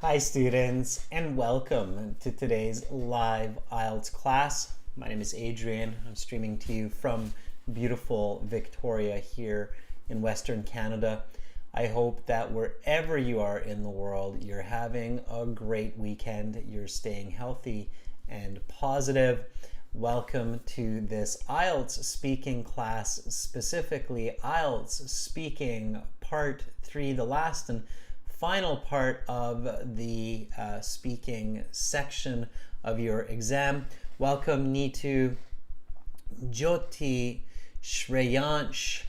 Hi students, and welcome to today's live Ielts class. My name is Adrian. I'm streaming to you from beautiful Victoria here in Western Canada. I hope that wherever you are in the world, you're having a great weekend. You're staying healthy and positive. Welcome to this Ielts speaking class, specifically Ielts speaking part 3, the last and final part of the speaking section of your exam. Welcome Neetu, Jyoti, Shreyansh,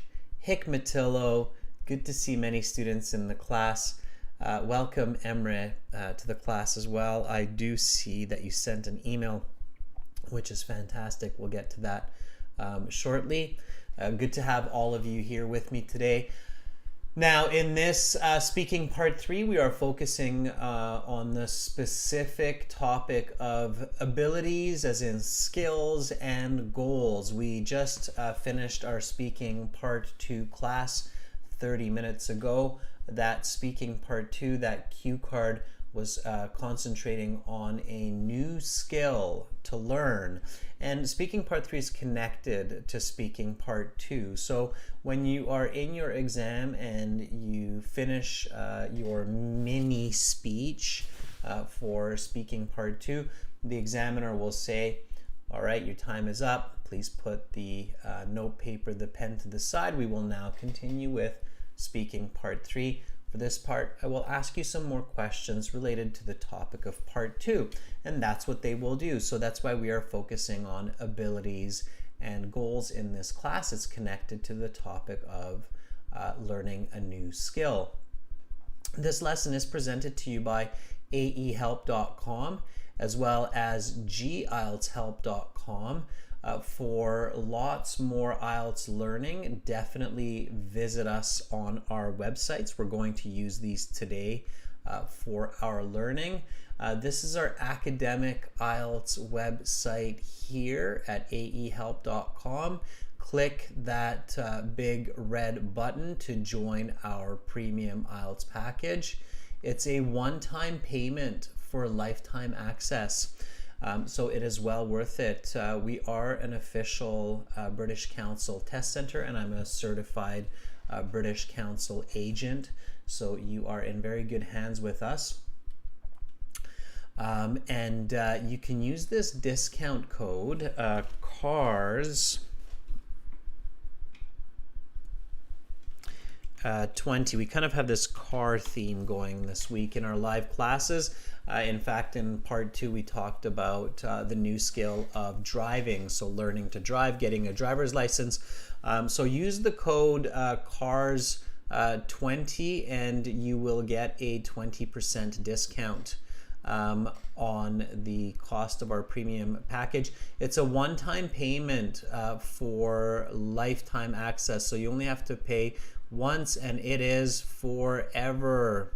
Hikmatillo. Good to see many students in the class. Welcome Emre to the class as well. I do see that you sent an email, which is fantastic. We'll get to that shortly. Good to have all of you here with me today. Now, in this speaking part 3, we are focusing on the specific topic of abilities, as in skills and goals. We just finished our speaking part 2 class 30 minutes ago. That speaking part 2, that cue card, was concentrating on a new skill to learn. And speaking part 3 is connected to speaking part 2. So when you are in your exam and you finish your mini speech for speaking part 2, the examiner will say, all right, your time is up. Please put the note paper, the pen to the side. We will now continue with speaking part 3. For this part, I will ask you some more questions related to the topic of part 2, and that's what they will do. So that's why we are focusing on abilities and goals in this class. It's connected to the topic of learning a new skill. This lesson is presented to you by aehelp.com as well as gieltshelp.com. For lots more IELTS learning, definitely visit us on our websites. We're going to use these today for our learning. This is our academic IELTS website here at aehelp.com. Click that big red button to join our premium IELTS package. It's a one-time payment for lifetime access. So it is well worth it. We are an official British Council test center, and I'm a certified British Council agent. So you are in very good hands with us. And you can use this discount code, CARS 20. We kind of have this car theme going this week in our live classes. In fact, in part 2, we talked about the new skill of driving, so learning to drive, getting a driver's license. So use the code CARS 20 and you will get a 20% discount on the cost of our premium package. It's a one-time payment for lifetime access, so you only have to pay once, and it is forever.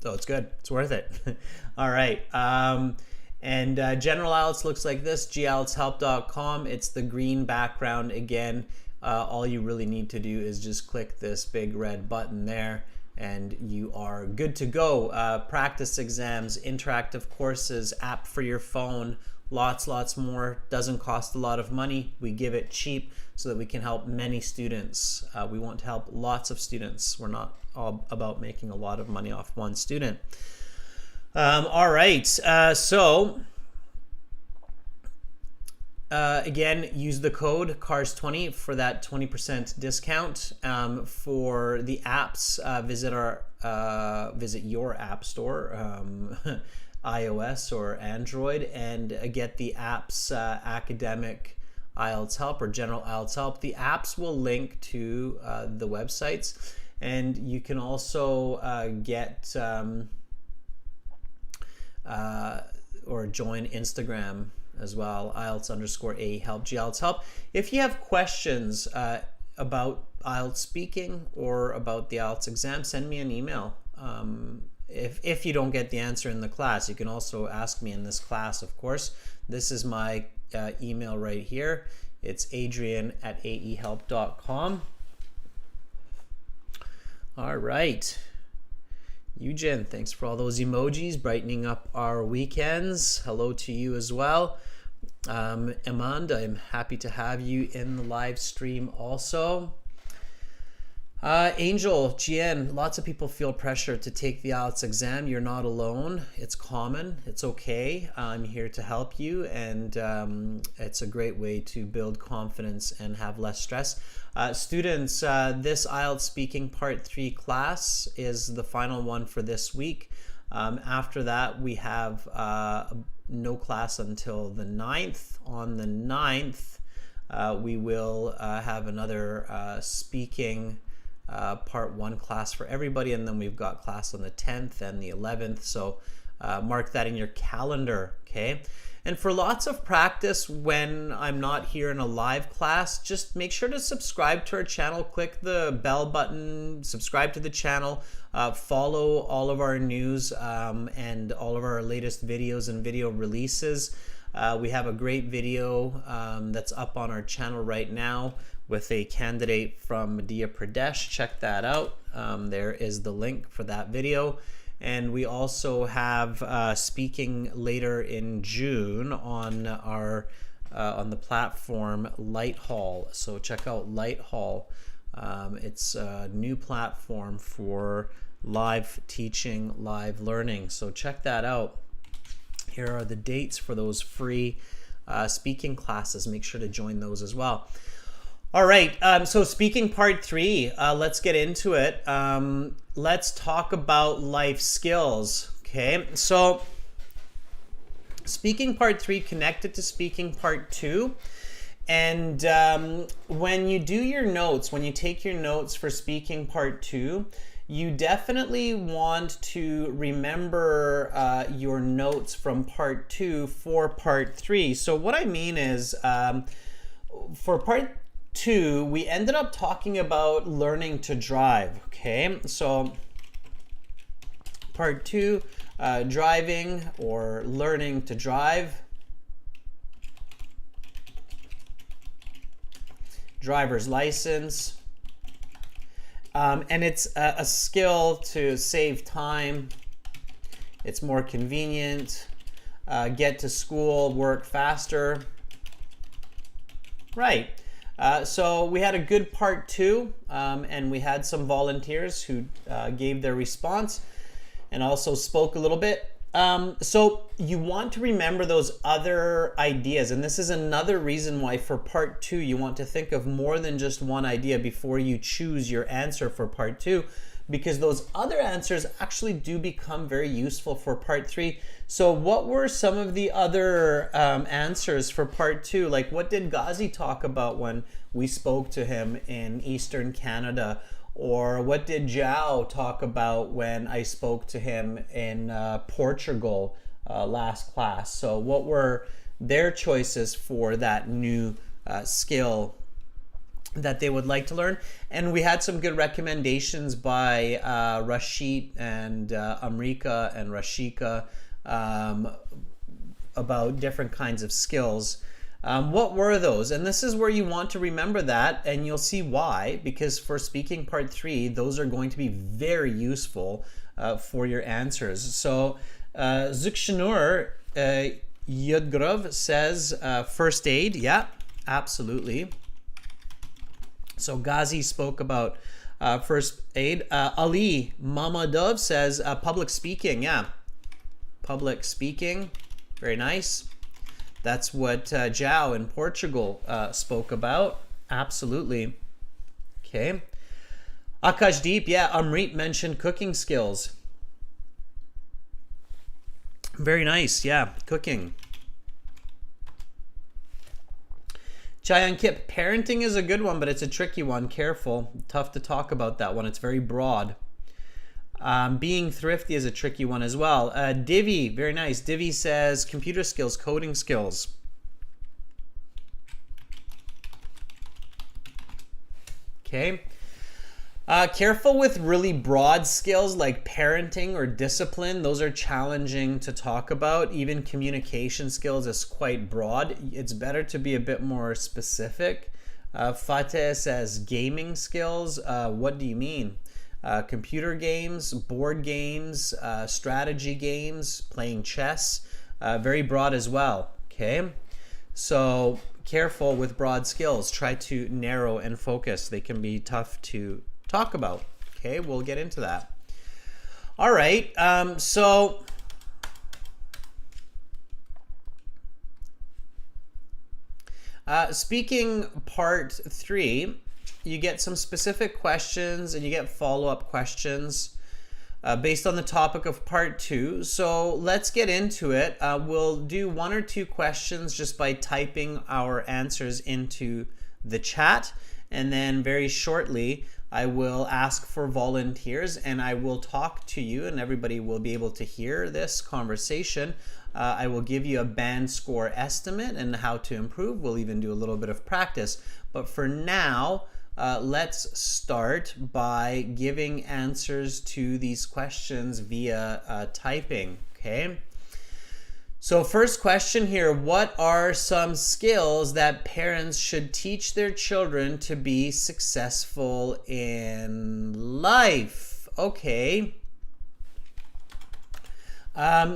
So it's good. It's worth it. All right. And General IELTS looks like this, gieltshelp.com. It's the green background again. All you really need to do is just click this big red button there and you are good to go. Practice exams, interactive courses, app for your phone, lots more. Doesn't cost a lot of money. We give it cheap so that we can help many students. We want to help lots of students. We're not all about making a lot of money off one student. All right, again, use the code CARS20 for that 20% discount. For the apps, visit your app store, iOS or Android, and get the apps Academic IELTS Help or General IELTS Help. The apps will link to the websites, and you can also get or join Instagram as well, IELTS_AHelp, GIELTS Help. If you have questions about IELTS speaking or about the IELTS exam, send me an email. If you don't get the answer in the class, you can also ask me in this class, of course. This is my email right here. It's adrian@aehelp.com. All right. Eugen, thanks for all those emojis, brightening up our weekends. Hello to you as well. Amanda, I'm happy to have you in the live stream also. Angel, Jian, lots of people feel pressure to take the Ielts exam. You're not alone. It's common. It's okay. I'm here to help you, and it's a great way to build confidence and have less stress. Students, this Ielts Speaking Part 3 class is the final one for this week. After that, we have no class until the 9th. On the 9th, we will have another speaking Part 1 class for everybody, and then we've got class on the 10th and the 11th, so mark that in your calendar, okay? And for lots of practice when I'm not here in a live class, just make sure to subscribe to our channel, click the bell button, subscribe to the channel, follow all of our news and all of our latest videos and video releases. We have a great video that's up on our channel right now with a candidate from Madhya Pradesh. Check that out. There is the link for that video. And we also have speaking later in June on our on the platform Light Hall. So check out Light Hall. It's a new platform for live teaching, live learning. So check that out. Here are the dates for those free speaking classes. Make sure to join those as well. All right, so speaking part 3, let's get into it. Let's talk about life skills, okay? So speaking part 3 connected to speaking part 2. And when you do your notes, when you take your notes for speaking part 2, you definitely want to remember your notes from part 2 for part 3. So what I mean is for part 2, we ended up talking about learning to drive, okay? So part 2, driving or learning to drive. Driver's license. And it's a skill to save time. It's more convenient. Get to school, work faster. Right. So we had a good part 2, and we had some volunteers who gave their response and also spoke a little bit. So you want to remember those other ideas, and this is another reason why for part 2 you want to think of more than just one idea before you choose your answer for part 2, because those other answers actually do become very useful for part 3. So what were some of the other answers for part 2? Like, what did Ghazi talk about when we spoke to him in Eastern Canada? Or what did Zhao talk about when I spoke to him in Portugal last class? So what were their choices for that new skill that they would like to learn? And we had some good recommendations by Rashid and Amrika and Rashika about different kinds of skills. What were those? And this is where you want to remember that, and you'll see why, because for speaking part 3, those are going to be very useful for your answers. So Zukshanur Yudgrov says first aid. Yeah, absolutely. So Ghazi spoke about first aid. Ali Mamadov says public speaking. Yeah, public speaking. Very nice. That's what Zhao in Portugal spoke about. Absolutely. Okay. Akashdeep, yeah, Amrit mentioned cooking skills. Very nice, yeah, cooking. Chayankip, parenting is a good one, but it's a tricky one. Careful. Tough to talk about that one. It's very broad. Being thrifty is a tricky one as well. Divi, very nice. Divi says computer skills, coding skills. Okay. Careful with really broad skills like parenting or discipline. Those are challenging to talk about. Even communication skills is quite broad. It's better to be a bit more specific. Fateh says gaming skills. What do you mean? computer games, board games, strategy games, playing chess, very broad as well. Okay, so careful with broad skills. Try to narrow and focus. They can be tough to talk about. Okay, we'll get into that. All right, so speaking part 3, you get some specific questions and you get follow-up questions based on the topic of part 2. So let's get into it. We'll do 1 or 2 questions just by typing our answers into the chat. And then very shortly, I will ask for volunteers and I will talk to you and everybody will be able to hear this conversation. I will give you a band score estimate and how to improve. We'll even do a little bit of practice. But for now, let's start by giving answers to these questions via typing, okay? So first question here, what are some skills that parents should teach their children to be successful in life? Okay.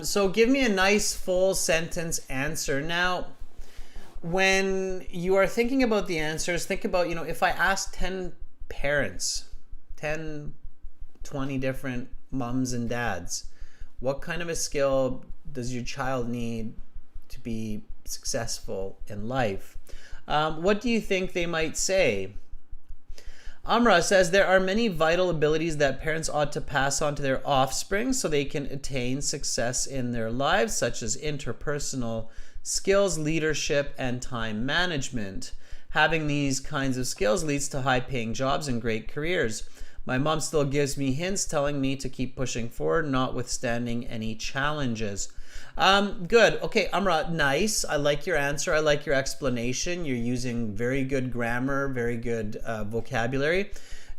So give me a nice full sentence answer. Now, when you are thinking about the answers, think about, if I ask 10 parents, 10, 20 different mums and dads, what kind of a skill does your child need to be successful in life? What do you think they might say? Amra says there are many vital abilities that parents ought to pass on to their offspring so they can attain success in their lives, such as interpersonal skills, leadership, and time management. Having these kinds of skills leads to high-paying jobs and great careers. My mom still gives me hints telling me to keep pushing forward, notwithstanding any challenges. Good. Okay, Amra, nice. I like your answer. I like your explanation. You're using very good grammar, very good vocabulary.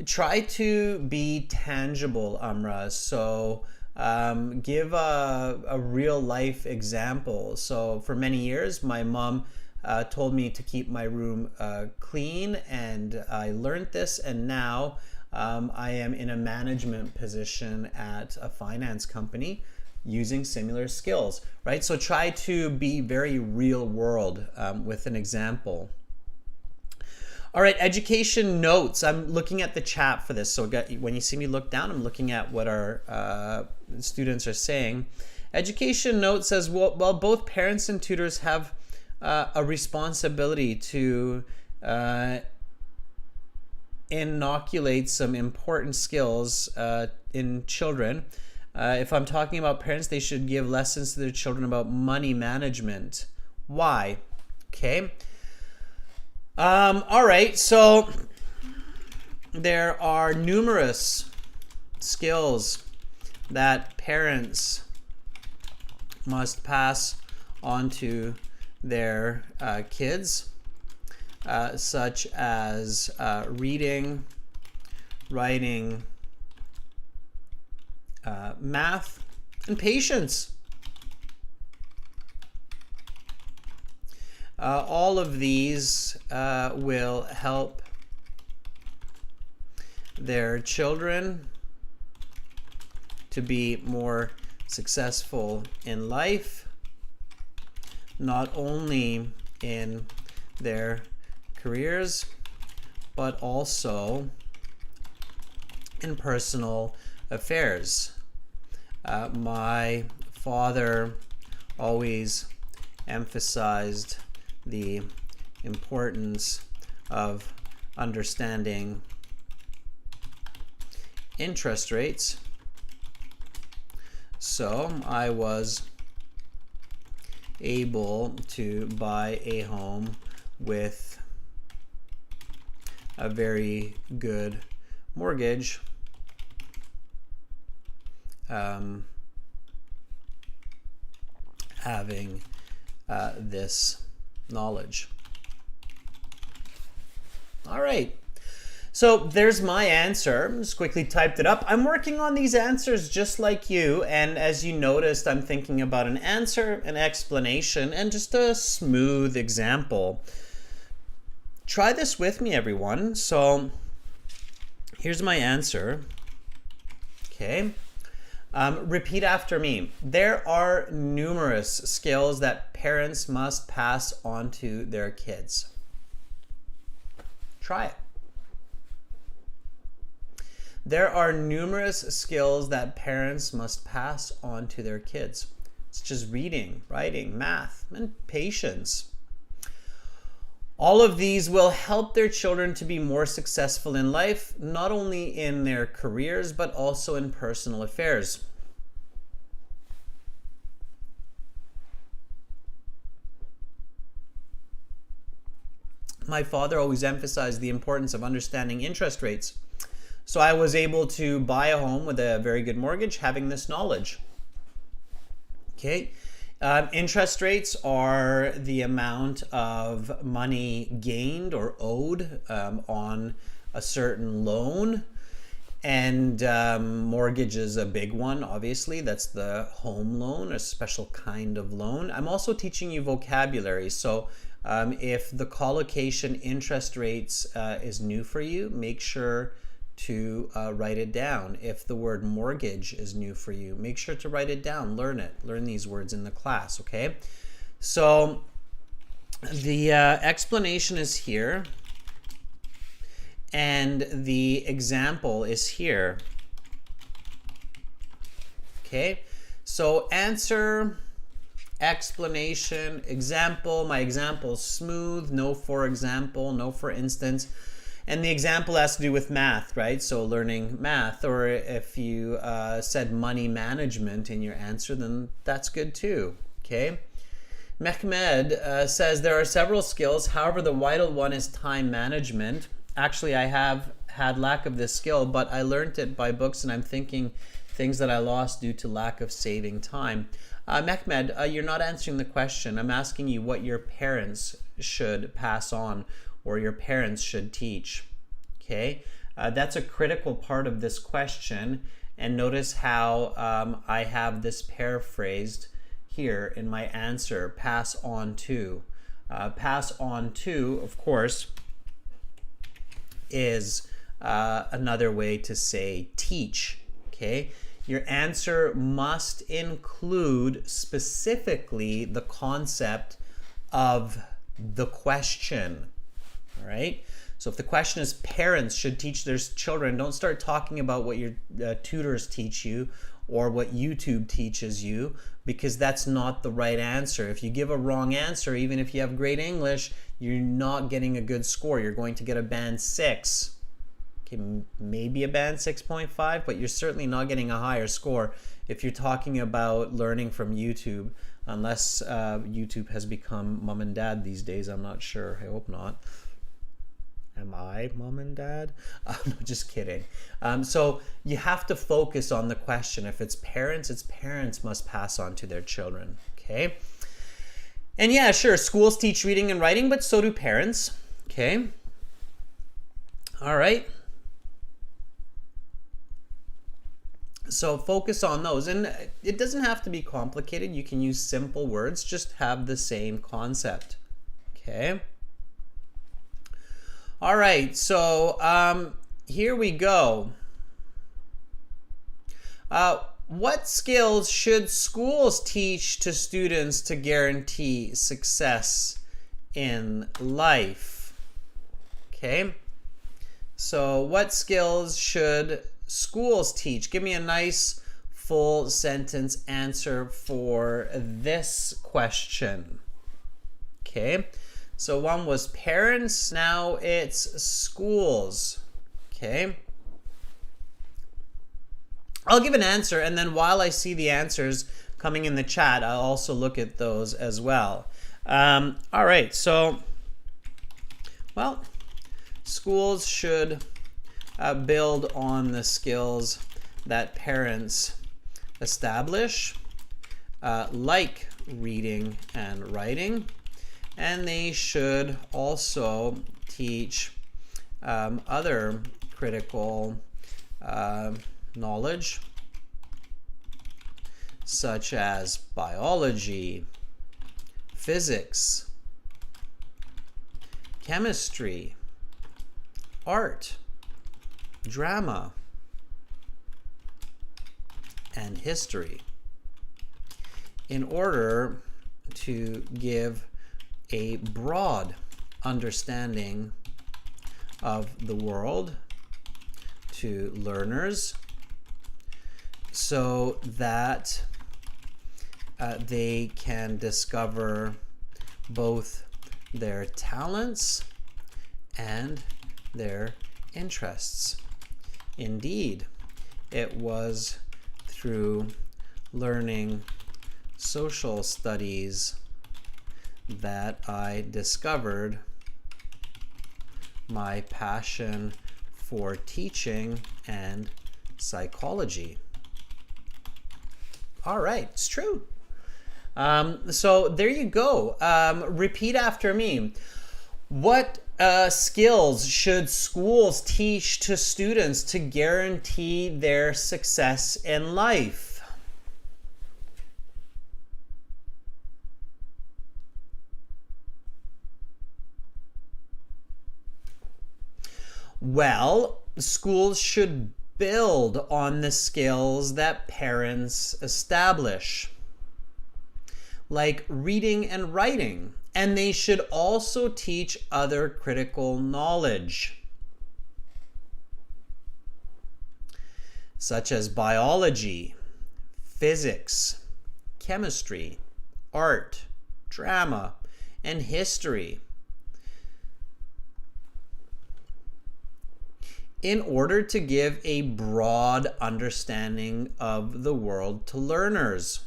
Try to be tangible, Amra. So give a real life example. So for many years, my mom told me to keep my room clean, and I learned this, and now I am in a management position at a finance company using similar skills, right? So try to be very real world with an example. All right, education notes. I'm looking at the chat for this. So when you see me look down, I'm looking at what our students are saying. Education notes says, well, both parents and tutors have a responsibility to inoculate some important skills in children. If I'm talking about parents, they should give lessons to their children about money management. Why? Okay. All right. So there are numerous skills that parents must pass on to their kids, such as reading, writing, math, and patience. All of these will help their children to be more successful in life, not only in their careers, but also in personal affairs. My father always emphasized the importance of understanding interest rates. So I was able to buy a home with a very good mortgage, having this knowledge. All right. So there's my answer. Just quickly typed it up. I'm working on these answers just like you, and as you noticed, I'm thinking about an answer, an explanation, and just a smooth example. Try this with me, everyone. So here's my answer. Okay. Repeat after me. There are numerous skills that parents must pass on to their kids. Try it. There are numerous skills that parents must pass on to their kids. It's just reading, writing, math, and patience. All of these will help their children to be more successful in life, not only in their careers, but also in personal affairs. My father always emphasized the importance of understanding interest rates. So I was able to buy a home with a very good mortgage, having this knowledge. Okay. Interest rates are the amount of money gained or owed on a certain loan. And mortgage is a big one, obviously. That's the home loan, a special kind of loan. I'm also teaching you vocabulary. So if the collocation interest rates is new for you, make sure to write it down. If the word mortgage is new for you, make sure to write it down. Learn it. Learn these words in the class, okay? So the explanation is here, and the example is here. Okay, so answer, explanation, example. My example is smooth, no for example, no for instance. And the example has to do with math, right? So learning math. Or if you said money management in your answer, then that's good too, okay? Mehmed says there are several skills. However, the vital one is time management. Actually, I have had lack of this skill, but I learned it by books, and I'm thinking things that I lost due to lack of saving time. Mehmed, you're not answering the question. I'm asking you what your parents should pass on or your parents should teach. Okay, that's a critical part of this question. And notice how I have this paraphrased here in my answer, pass on to. Pass on to, of course, is another way to say teach. Okay, your answer must include specifically the concept of the question. All right. So if the question is parents should teach their children, don't start talking about what your tutors teach you or what YouTube teaches you, because that's not the right answer. If you give a wrong answer, even if you have great English, you're not getting a good score. You're going to get a band 6. Okay, maybe a band 6.5, but you're certainly not getting a higher score if you're talking about learning from YouTube, unless YouTube has become mom and dad these days. I'm not sure. I hope not. Am I mom and dad? No, just kidding. So you have to focus on the question. If it's parents must pass on to their children. Okay. And yeah, sure, schools teach reading and writing, but so do parents. Okay. All right. So focus on those. And it doesn't have to be complicated. You can use simple words, just have the same concept. Okay. All right, so here we go. What skills should schools teach to students to guarantee success in life? Okay, so what skills should schools teach? Give me a nice full sentence answer for this question. Okay. So one was parents, now it's schools. Okay. I'll give an answer, and then while I see the answers coming in the chat, I'll also look at those as well. All right, so, well, schools should build on the skills that parents establish, like reading and writing. And they should also teach other critical knowledge, such as biology, physics, chemistry, art, drama, and history in order to give a broad understanding of the world to learners so that they can discover both their talents and their interests. Indeed, it was through learning social studies that I discovered my passion for teaching and psychology. All right, it's true. So there you go. Repeat after me. What skills should schools teach to students to guarantee their success in life? Well, schools should build on the skills that parents establish, like reading and writing, and they should also teach other critical knowledge, such as biology, physics, chemistry, art, drama, and history, in order to give a broad understanding of the world to learners,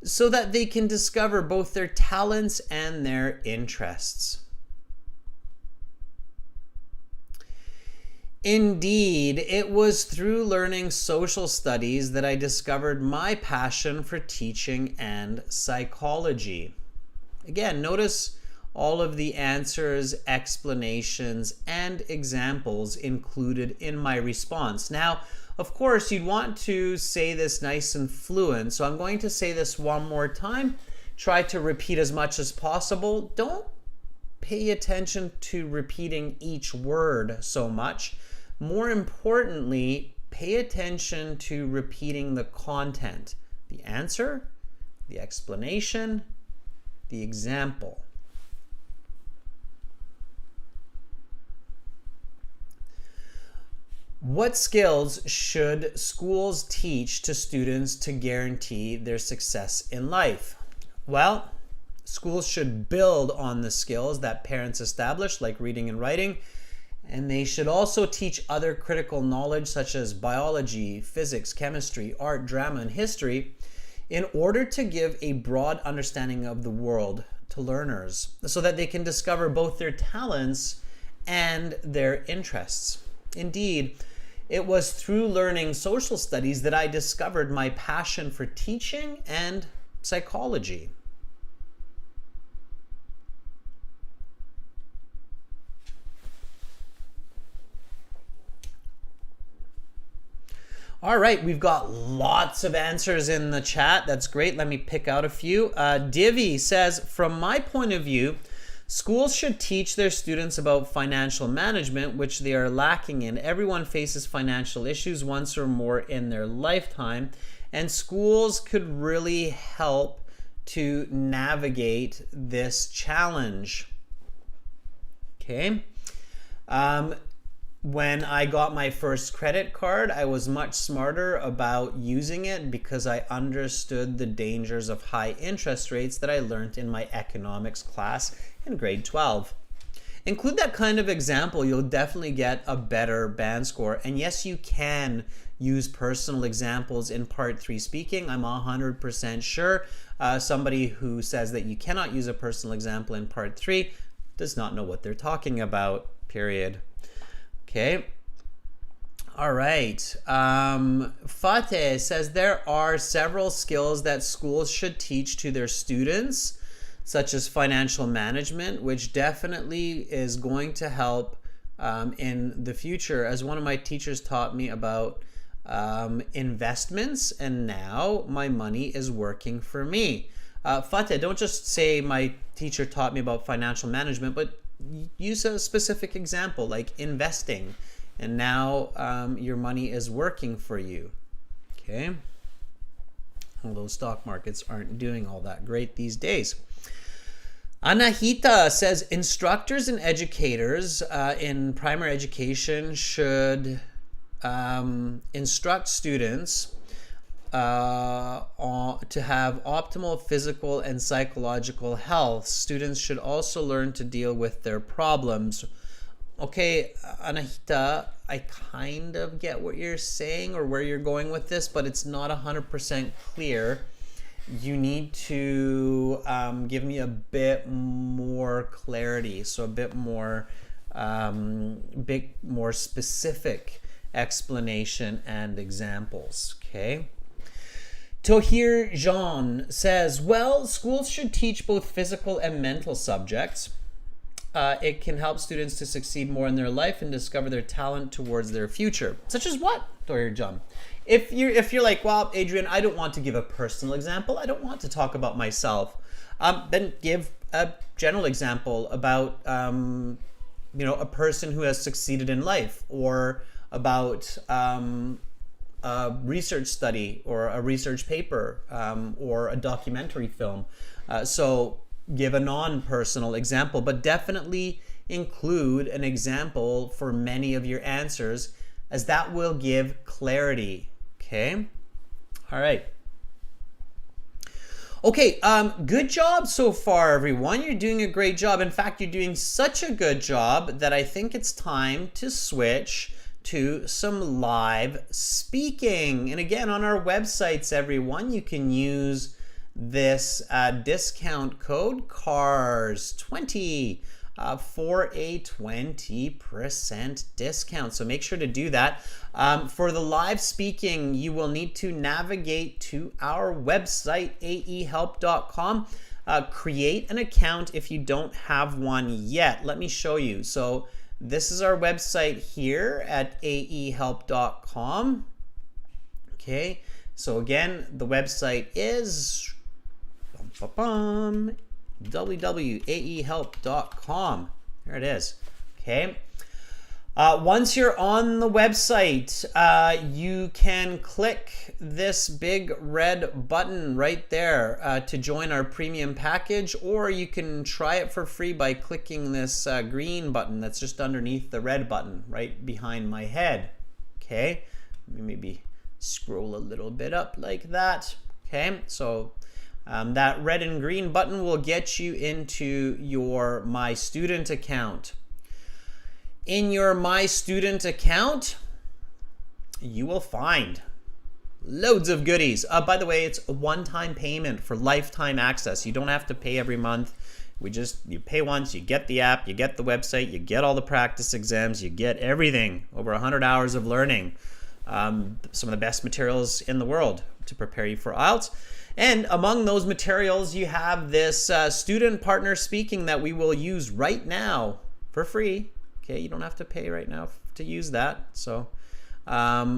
so that they can discover both their talents and their interests. Indeed, it was through learning social studies that I discovered my passion for teaching and psychology. Again, notice all of the answers, explanations, and examples included in my response. Now, of course, you'd want to say this nice and fluent, so I'm going to say this one more time. Try to repeat as much as possible. Don't pay attention to repeating each word so much. More importantly, pay attention to repeating the content, the answer, the explanation, the example. What skills should schools teach to students to guarantee their success in life? Well, schools should build on the skills that parents establish, like reading and writing, and they should also teach other critical knowledge such as biology, physics, chemistry, art, drama, and history in order to give a broad understanding of the world to learners so that they can discover both their talents and their interests. Indeed, it was through learning social studies that I discovered my passion for teaching and psychology. All right, we've got lots of answers in the chat. That's great. Let me pick out a few. Divi says, from my point of view, schools should teach their students about financial management, which they are lacking in. Everyone faces financial issues once or more in their lifetime, and schools could really help to navigate this challenge. Okay. When I got my first credit card, I was much smarter about using it because I understood the dangers of high interest rates that I learned in my economics class in grade 12. Include that kind of example, you'll definitely get a better band score. And yes, you can use personal examples in part 3 speaking. I'm 100% sure. Somebody who says that you cannot use a personal example in part 3 does not know what they're talking about, period. Okay. All right. Fateh says there are several skills that schools should teach to their students, such as financial management, which definitely is going to help in the future. As one of my teachers taught me about investments, and now my money is working for me. Fateh, don't just say my teacher taught me about financial management, but use a specific example like investing and now your money is working for you. Okay, although stock markets aren't doing all that great these days. Anahita says instructors and educators in primary education should instruct students to have optimal physical and psychological health. Students should also learn to deal with their problems. Okay, Anahita, I kind of get what you're saying or where you're going with this, but it's not 100% clear. You need to give me a bit more clarity, so a bit more specific explanation and examples. Okay. Tohir Jean says, well, schools should teach both physical and mental subjects. It can help students to succeed more in their life and discover their talent towards their future. Such as what, Tohir Jean? If you're like, well, Adrian, I don't want to give a personal example. I don't want to talk about myself. Then give a general example about, a person who has succeeded in life, or about a research study or a research paper, or a documentary film. So give a non-personal example, but definitely include an example for many of your answers, as that will give clarity. Okay. All right. Okay. Good job so far, everyone. You're doing a great job. In fact, you're doing such a good job that I think it's time to switch to some live speaking. And again, on our websites, everyone, you can use this discount code CARS20 for a 20% discount. So make sure to do that. For the live speaking, you will need to navigate to our website, aehelp.com. Create an account if you don't have one yet. Let me show you. So this is our website here at aehelp.com. Okay, so again, the website is www.aehelp.com. There it is. Okay. Once you're on the website, you can click this big red button right there to join our premium package, or you can try it for free by clicking this green button that's just underneath the red button right behind my head. Okay. Let me maybe scroll a little bit up like that. Okay. So that red and green button will get you into your My Student account. In your My Student account, you will find loads of goodies. By the way, it's a one-time payment for lifetime access. You don't have to pay every month. You pay once, you get the app, you get the website, you get all the practice exams, you get everything. Over 100 hours of learning. Some of the best materials in the world to prepare you for Ielts. And among those materials, you have this student partner speaking that we will use right now for free. Okay, you don't have to pay right now to use that. So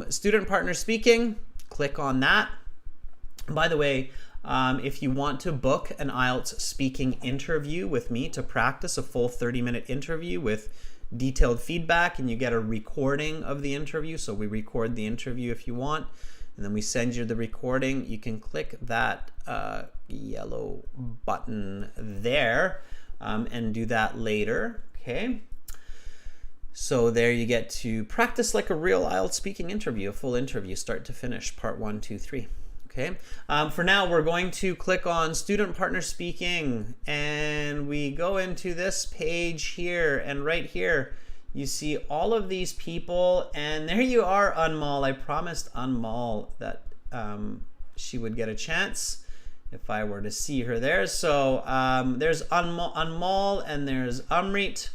student partner speaking, click on that. By the way, if you want to book an Ielts speaking interview with me to practice a full 30-minute interview with detailed feedback, and you get a recording of the interview. So we record the interview if you want, and then we send you the recording. You can click that yellow button there and do that later. Okay. So there you get to practice like a real Ielts speaking interview, a full interview, start to finish, part 1, 2, 3. Okay. For now, we're going to click on Student Partner Speaking, and we go into this page here, and right here, you see all of these people, and there you are, Anmal. I promised Anmal that she would get a chance if I were to see her there. So there's Anmal, and there's Amrit,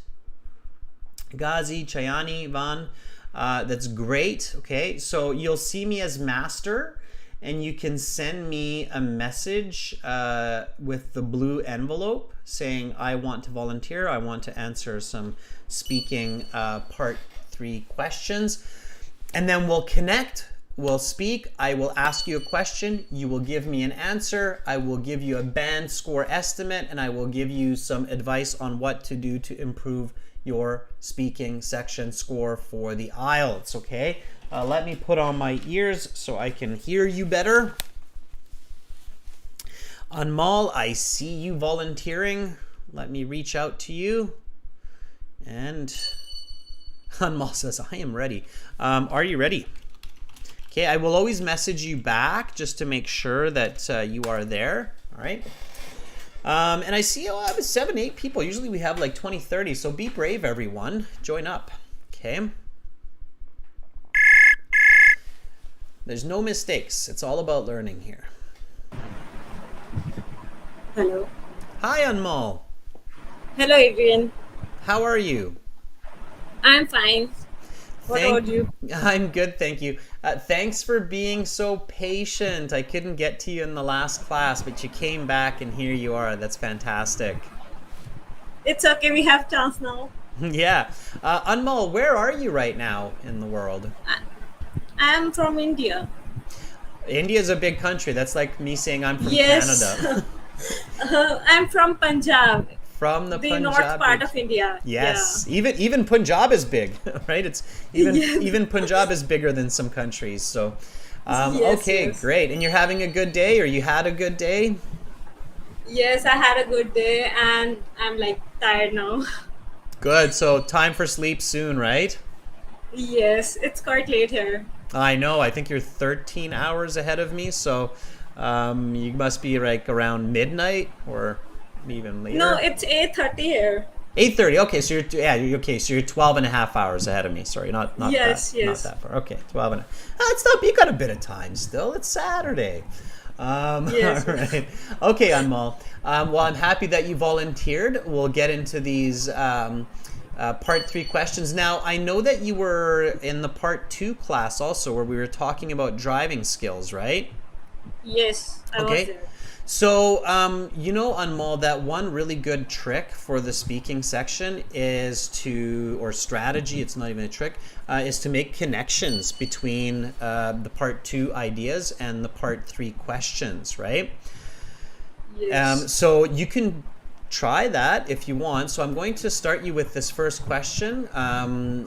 Ghazi, Chayani, Van. That's great. Okay, so you'll see me as master, and you can send me a message with the blue envelope saying, I want to volunteer. I want to answer some speaking part 3 questions. And then we'll connect. We'll speak. I will ask you a question. You will give me an answer. I will give you a band score estimate, and I will give you some advice on what to do to improve your speaking section score for the Ielts, okay? Let me put on my ears so I can hear you better. Anmal, I see you volunteering. Let me reach out to you. And Anmal says, I am ready. Are you ready? Okay, I will always message you back just to make sure that you are there. All right. And I see I have 7, 8 people. Usually we have like 20, 30. So be brave, everyone. Join up. Okay. There's no mistakes. It's all about learning here. Hello. Hi, Anmal. Hello, Adrian. How are you? I'm fine. What about you? I'm good, thank you. Thanks for being so patient. I couldn't get to you in the last class, but you came back and here you are. That's fantastic. It's okay. We have chance now. Yeah. Anmal, where are you right now in the world? I'm from India. India's a big country. That's like me saying I'm from Yes. Canada. I'm from Punjab, From the the Punjab north part region. of India. Yes, even Punjab is big, right? It's even Yes. even Punjab is bigger than some countries. So, Yes, okay, yes. great. And you're having a good day, or you had a good day? Yes, I had a good day and I'm like tired now. Good. So time for sleep soon, right? Yes, it's quite late here. I know. I think you're 13 hours ahead of me, so you must be like around midnight or even later. No, it's 8:30 here. 8:30. Okay, so okay, so you're 12 and a half hours ahead of me. Sorry, not Yes, that not yes. that far. Okay, 12 and a it's not, you got a bit of time still. It's Saturday. Yes. All right. Okay, Anmal. Well, I'm happy that you volunteered. We'll get into these part 3 questions. Now, I know that you were in the part 2 class also where we were talking about driving skills, right? Yes, I was Okay. there. So, Anmal, that one really good trick for the speaking section is or strategy, it's not even a trick, is to make connections between the part 2 ideas and the part 3 questions, right? Yes. So you can try that if you want. So I'm going to start you with this first question.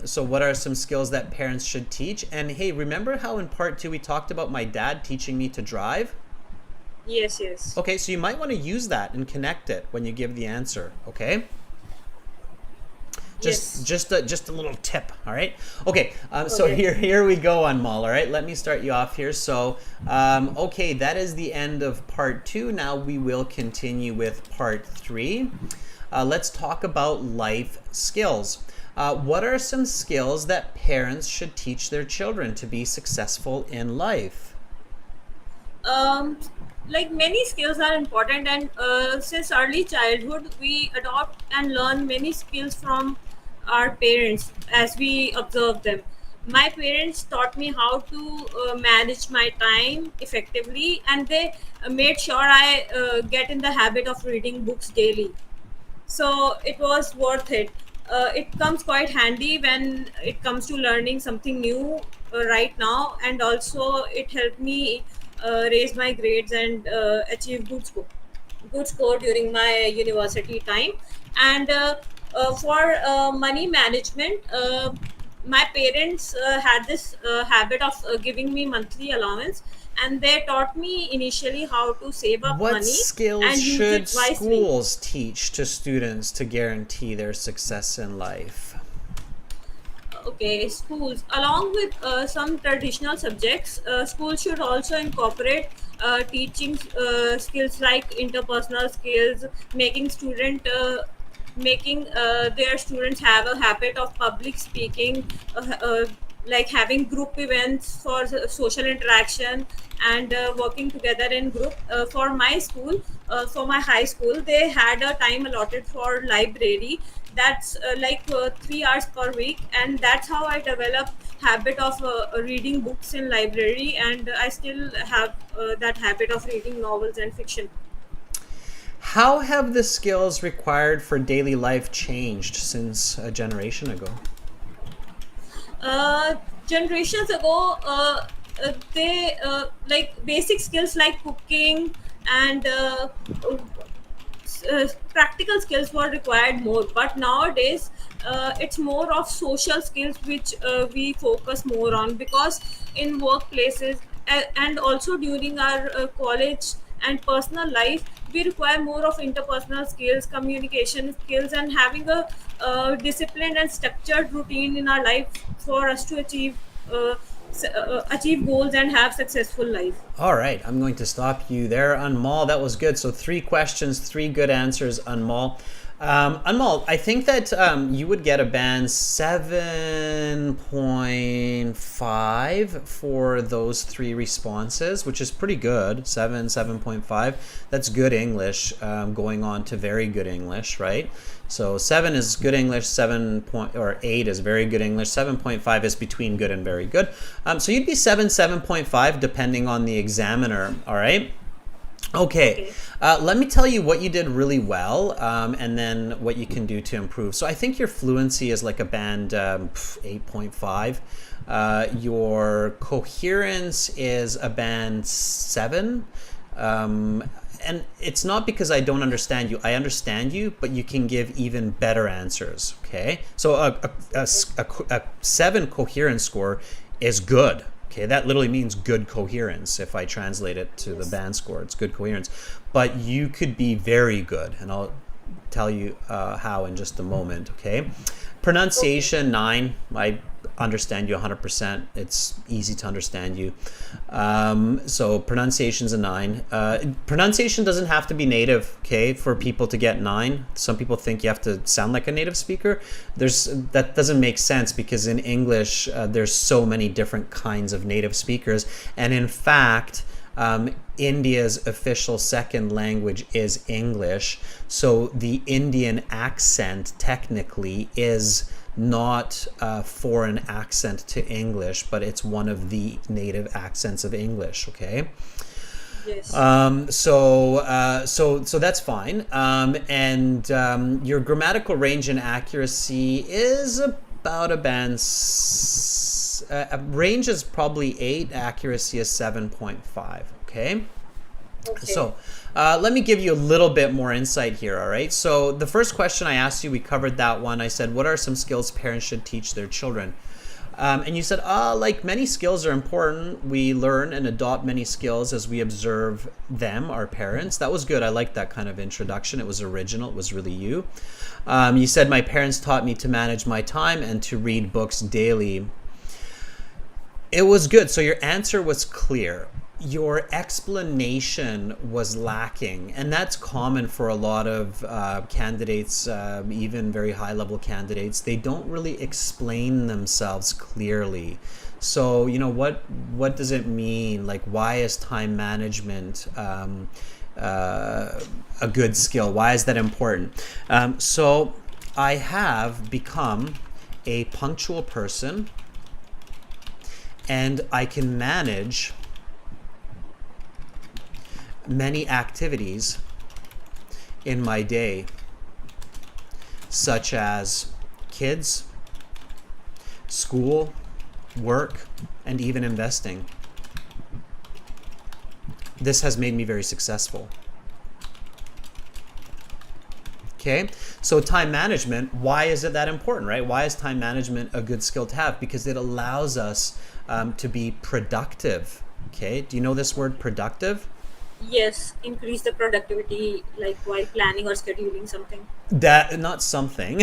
So what are some skills that parents should teach? And hey, remember how in part 2 we talked about my dad teaching me to drive? Yes, yes. Okay, so you might want to use that and connect it when you give the answer, okay? Yes. Just a little tip, all right? Okay, so Okay. here we go, Anmal, all right? Let me start you off here. So, okay, that is the end of part 2. Now we will continue with part 3. Let's talk about life skills. What are some skills that parents should teach their children to be successful in life? um, like many skills are important, and since early childhood we adopt and learn many skills from our parents as we observe them. My parents taught me how to manage my time effectively, and they made sure I get in the habit of reading books daily, so it was worth it. It comes quite handy when it comes to learning something new right now, and also it helped me raise my grades and achieve good score during my university time. And for money management, my parents had this habit of giving me monthly allowance, and they taught me initially how to save up What money skills and use should it wisely. schools teach to students to guarantee their success in life? Okay, schools, along with some traditional subjects, schools should also incorporate teaching skills like interpersonal skills, making their students have a habit of public speaking, like having group events for social interaction, and working together in group. For my school, for my high school, they had a time allotted for library. That's 3 hours per week, and that's how I developed habit of reading books in library, and I still have that habit of reading novels and fiction. How have the skills required for daily life changed since a generation ago? uh, Generations ago, they like basic skills like cooking and practical skills were required more, but nowadays it's more of social skills which we focus more on, because in workplaces and also during our college and personal life, we require more of interpersonal skills, communication skills, and having a disciplined and structured routine in our life for us to achieve goals and have successful life. All right, I'm going to stop you there, Anmol. That was good. So 3 questions, 3 good answers, Anmol. Anmol, I think that you would get a band 7.5 for those 3 responses, which is pretty good. 7.5. That's good English, going on to very good English, right? So 7 is good English, 8 is very good English, 7.5 is between good and very good. So you'd be 7.5 depending on the examiner, all right? Okay, let me tell you what you did really well, and then what you can do to improve. So I think your fluency is like a band 8.5. Your coherence is a band 7. And it's not because I don't understand you. I understand you, but you can give even better answers, okay? So a 7 coherence score is good. Okay, that literally means good coherence. If I translate it to the band score, it's good coherence. But you could be very good, and I'll tell you how in just a moment, okay? Pronunciation, 9. I understand you 100%. It's easy to understand you. So pronunciation's a 9. Pronunciation doesn't have to be native, okay, for people to get 9. Some people think you have to sound like a native speaker. That doesn't make sense, because in English, there's so many different kinds of native speakers. And in fact, India's official second language is English. So the Indian accent technically is not a foreign accent to English, but it's one of the native accents of English, okay? Yes. So that's fine. And your grammatical range and accuracy is about a band. Range is probably 8. Accuracy is 7.5. Okay. So let me give you a little bit more insight here, all right? So the first question I asked you, we covered that one. I said, what are some skills parents should teach their children? And you said, like many skills are important. We learn and adopt many skills as we observe them, our parents. That was good. I liked that kind of introduction. It was original. It was really you. You said, my parents taught me to manage my time and to read books daily. It was good. So your answer was clear. Your explanation was lacking, and that's common for a lot of candidates, even very high-level candidates. They don't really explain themselves clearly. So, what does it mean? Like, why is time management a good skill? Why is that important? So, I have become a punctual person, and I can manage many activities in my day, such as kids, school, work, and even investing. This has made me very successful. Okay, so time management, why is it that important, right? Why is time management a good skill to have? Because it allows us to be productive. Okay, do you know this word productive? Yes, increase the productivity, like while planning or scheduling something. That, not something,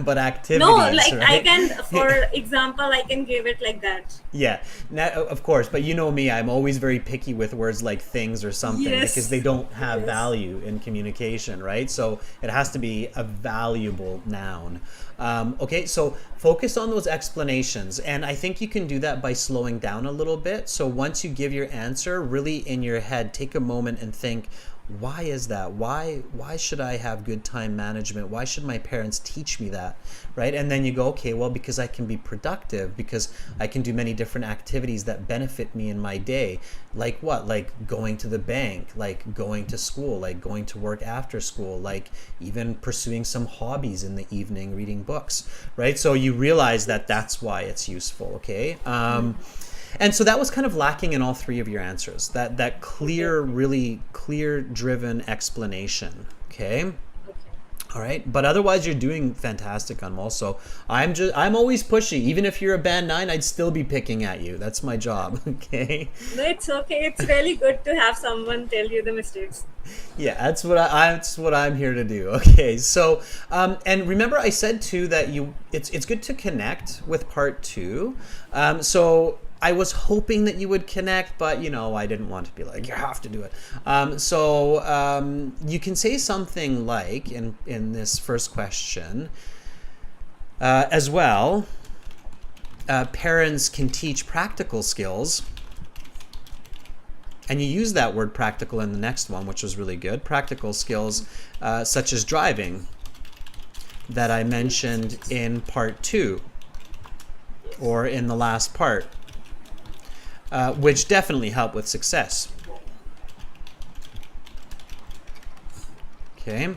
but activities. No, like right? I can, for example, I can give it like that. Yeah, now, of course, but you know me, I'm always very picky with words like things or something, Yes. because they don't have Yes. value in communication, right? So it has to be a valuable noun. Okay, so focus on those explanations, and I think you can do that by slowing down a little bit. So once you give your answer, really in your head, take a moment and think, why is that? Why should I have good time management? Why should my parents teach me that? Right? And then you go, okay, well, because I can be productive, because I can do many different activities that benefit me in my day. Like what? Like going to the bank, like going to school, like going to work after school, like even pursuing some hobbies in the evening, reading books, right? So you realize that that's why it's useful, okay? And so that was kind of lacking in all 3 of your answers. That clear, really clear, driven explanation. Okay. All right, but otherwise you're doing fantastic on Mall. So I'm always pushy. Even if you're a band 9, I'd still be picking at you. That's my job. Okay. No, it's okay. It's really good to have someone tell you the mistakes. Yeah, that's what I'm here to do. Okay, so and remember I said too that it's good to connect with part 2. So I was hoping that you would connect, but I didn't want to be like you have to do it. You can say something like in this first question as well. Parents can teach practical skills. And you use that word practical in the next one, which was really good. Practical skills such as driving that I mentioned in part 2 or in the last part, which definitely help with success. Okay.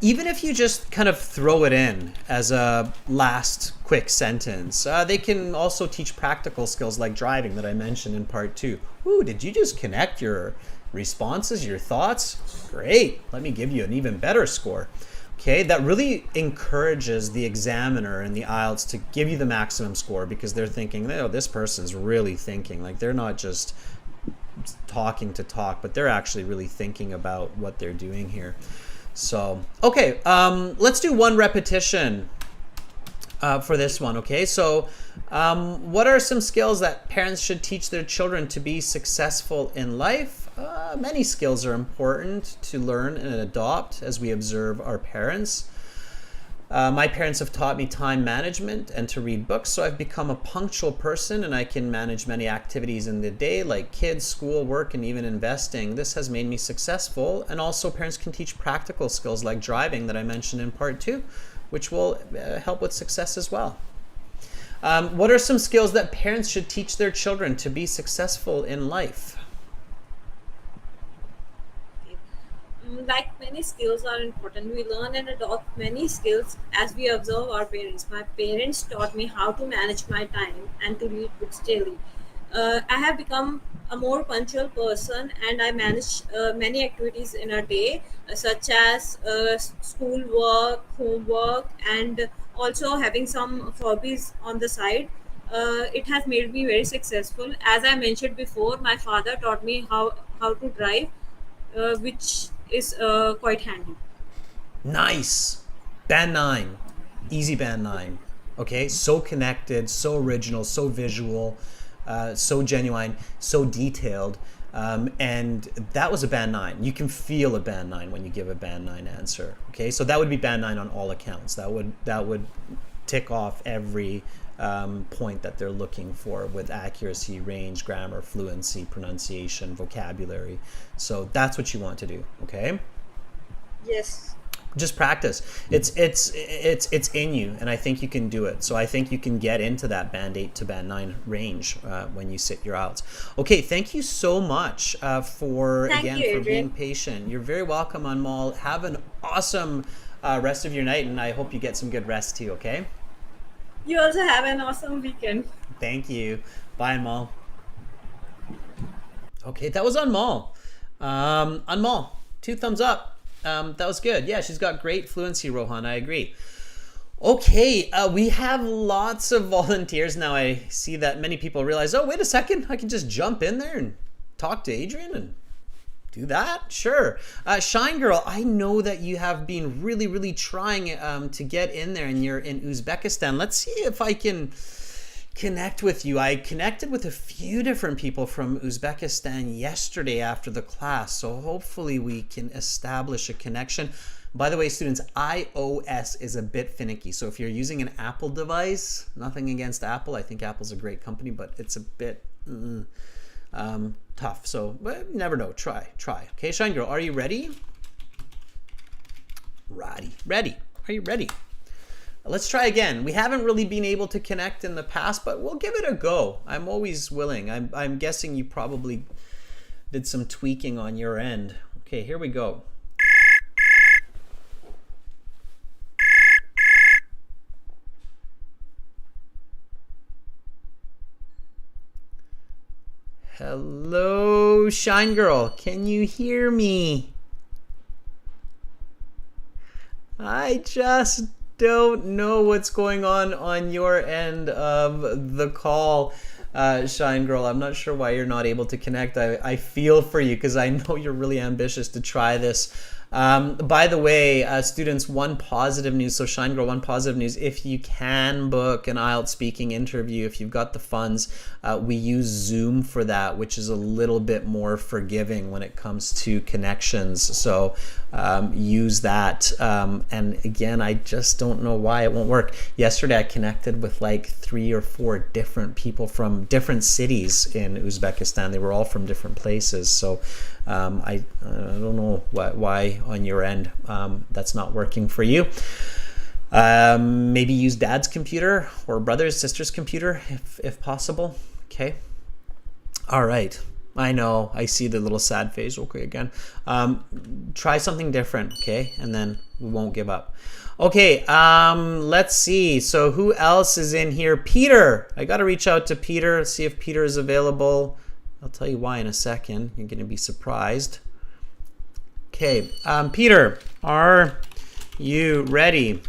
Even if you just kind of throw it in as a last quick sentence, they can also teach practical skills like driving that I mentioned in part 2. Ooh, did you just connect your responses, your thoughts? Great. Let me give you an even better score. Okay, that really encourages the examiner in the Ielts to give you the maximum score because they're thinking, oh, this person's really thinking. Like they're not just talking to talk, but they're actually really thinking about what they're doing here. So, okay, let's do one repetition for this one, okay? So, what are some skills that parents should teach their children to be successful in life? Many skills are important to learn and adopt as we observe our parents. My parents have taught me time management and to read books, so I've become a punctual person and I can manage many activities in the day like kids, school, work, and even investing. This has made me successful, and also parents can teach practical skills like driving that I mentioned in part 2, which will help with success as well. What are some skills that parents should teach their children to be successful in life? Like many skills are important, we learn and adopt many skills as we observe our parents. My parents taught me how to manage my time and to read books daily. I have become a more punctual person and I manage many activities in a day, such as school work, homework, and also having some hobbies on the side. It has made me very successful. As I mentioned before, my father taught me how to drive, which is quite handy. Nice. Band 9. Easy band 9. Okay, so connected, so original, so visual, so genuine, so detailed. And that was a band 9. You can feel a band 9 when you give a band 9 answer. Okay, so that would be band 9 on all accounts. That would tick off every point that they're looking for with accuracy, range, grammar, fluency, pronunciation, vocabulary. So that's what you want to do. Okay. Yes. Just practice. It's in you, and I think you can do it. So I think you can get into that band 8 to band 9 range when you sit your Ielts. Okay, thank you so much for Thank again you, for being Adrian. patient. You're very welcome on Mall. Have an awesome rest of your night, and I hope you get some good rest too. Okay. You also have an awesome weekend. Thank you. Bye, Mall. Okay, that was on Mall. On Mall, 2 thumbs up. That was good. Yeah, she's got great fluency, Rohan. I agree. Okay, we have lots of volunteers now. I see that many people realize, oh, wait a second, I can just jump in there and talk to Adrian and do that? Sure. Shine Girl, I know that you have been really, really trying to get in there and you're in Uzbekistan. Let's see if I can connect with you. I connected with a few different people from Uzbekistan yesterday after the class, so hopefully we can establish a connection. By the way, students, iOS is a bit finicky, so if you're using an Apple device, nothing against Apple, I think Apple's a great company, but it's a bit tough, so but you never know. Try. Okay, Shine Girl, are you ready? Ready. Are you ready? Let's try again. We haven't really been able to connect in the past, but we'll give it a go. I'm always willing. I'm guessing you probably did some tweaking on your end. Okay, here we go. Hello, Shine Girl. Can you hear me? I just don't know what's going on your end of the call, Shine Girl. I'm not sure why you're not able to connect. I feel for you because I know you're really ambitious to try this. By the way, students, one positive news. So Shine Girl, one positive news. If you can book an IELTS speaking interview, if you've got the funds, we use Zoom for that, which is a little bit more forgiving when it comes to connections. So use that. And again, I just don't know why it won't work. Yesterday, I connected with like 3 or 4 different people from different cities in Uzbekistan. They were all from different places. So I don't know why on your end that's not working for you. Maybe use dad's computer or brother's, sister's computer if possible. Okay. All right. I know. I see the little sad face. Okay, again. Try something different, okay? And then we won't give up. Okay, let's see. So who else is in here? Peter. I got to reach out to Peter, see if Peter is available. I'll tell you why in a second. You're going to be surprised. Okay, Peter, are you ready?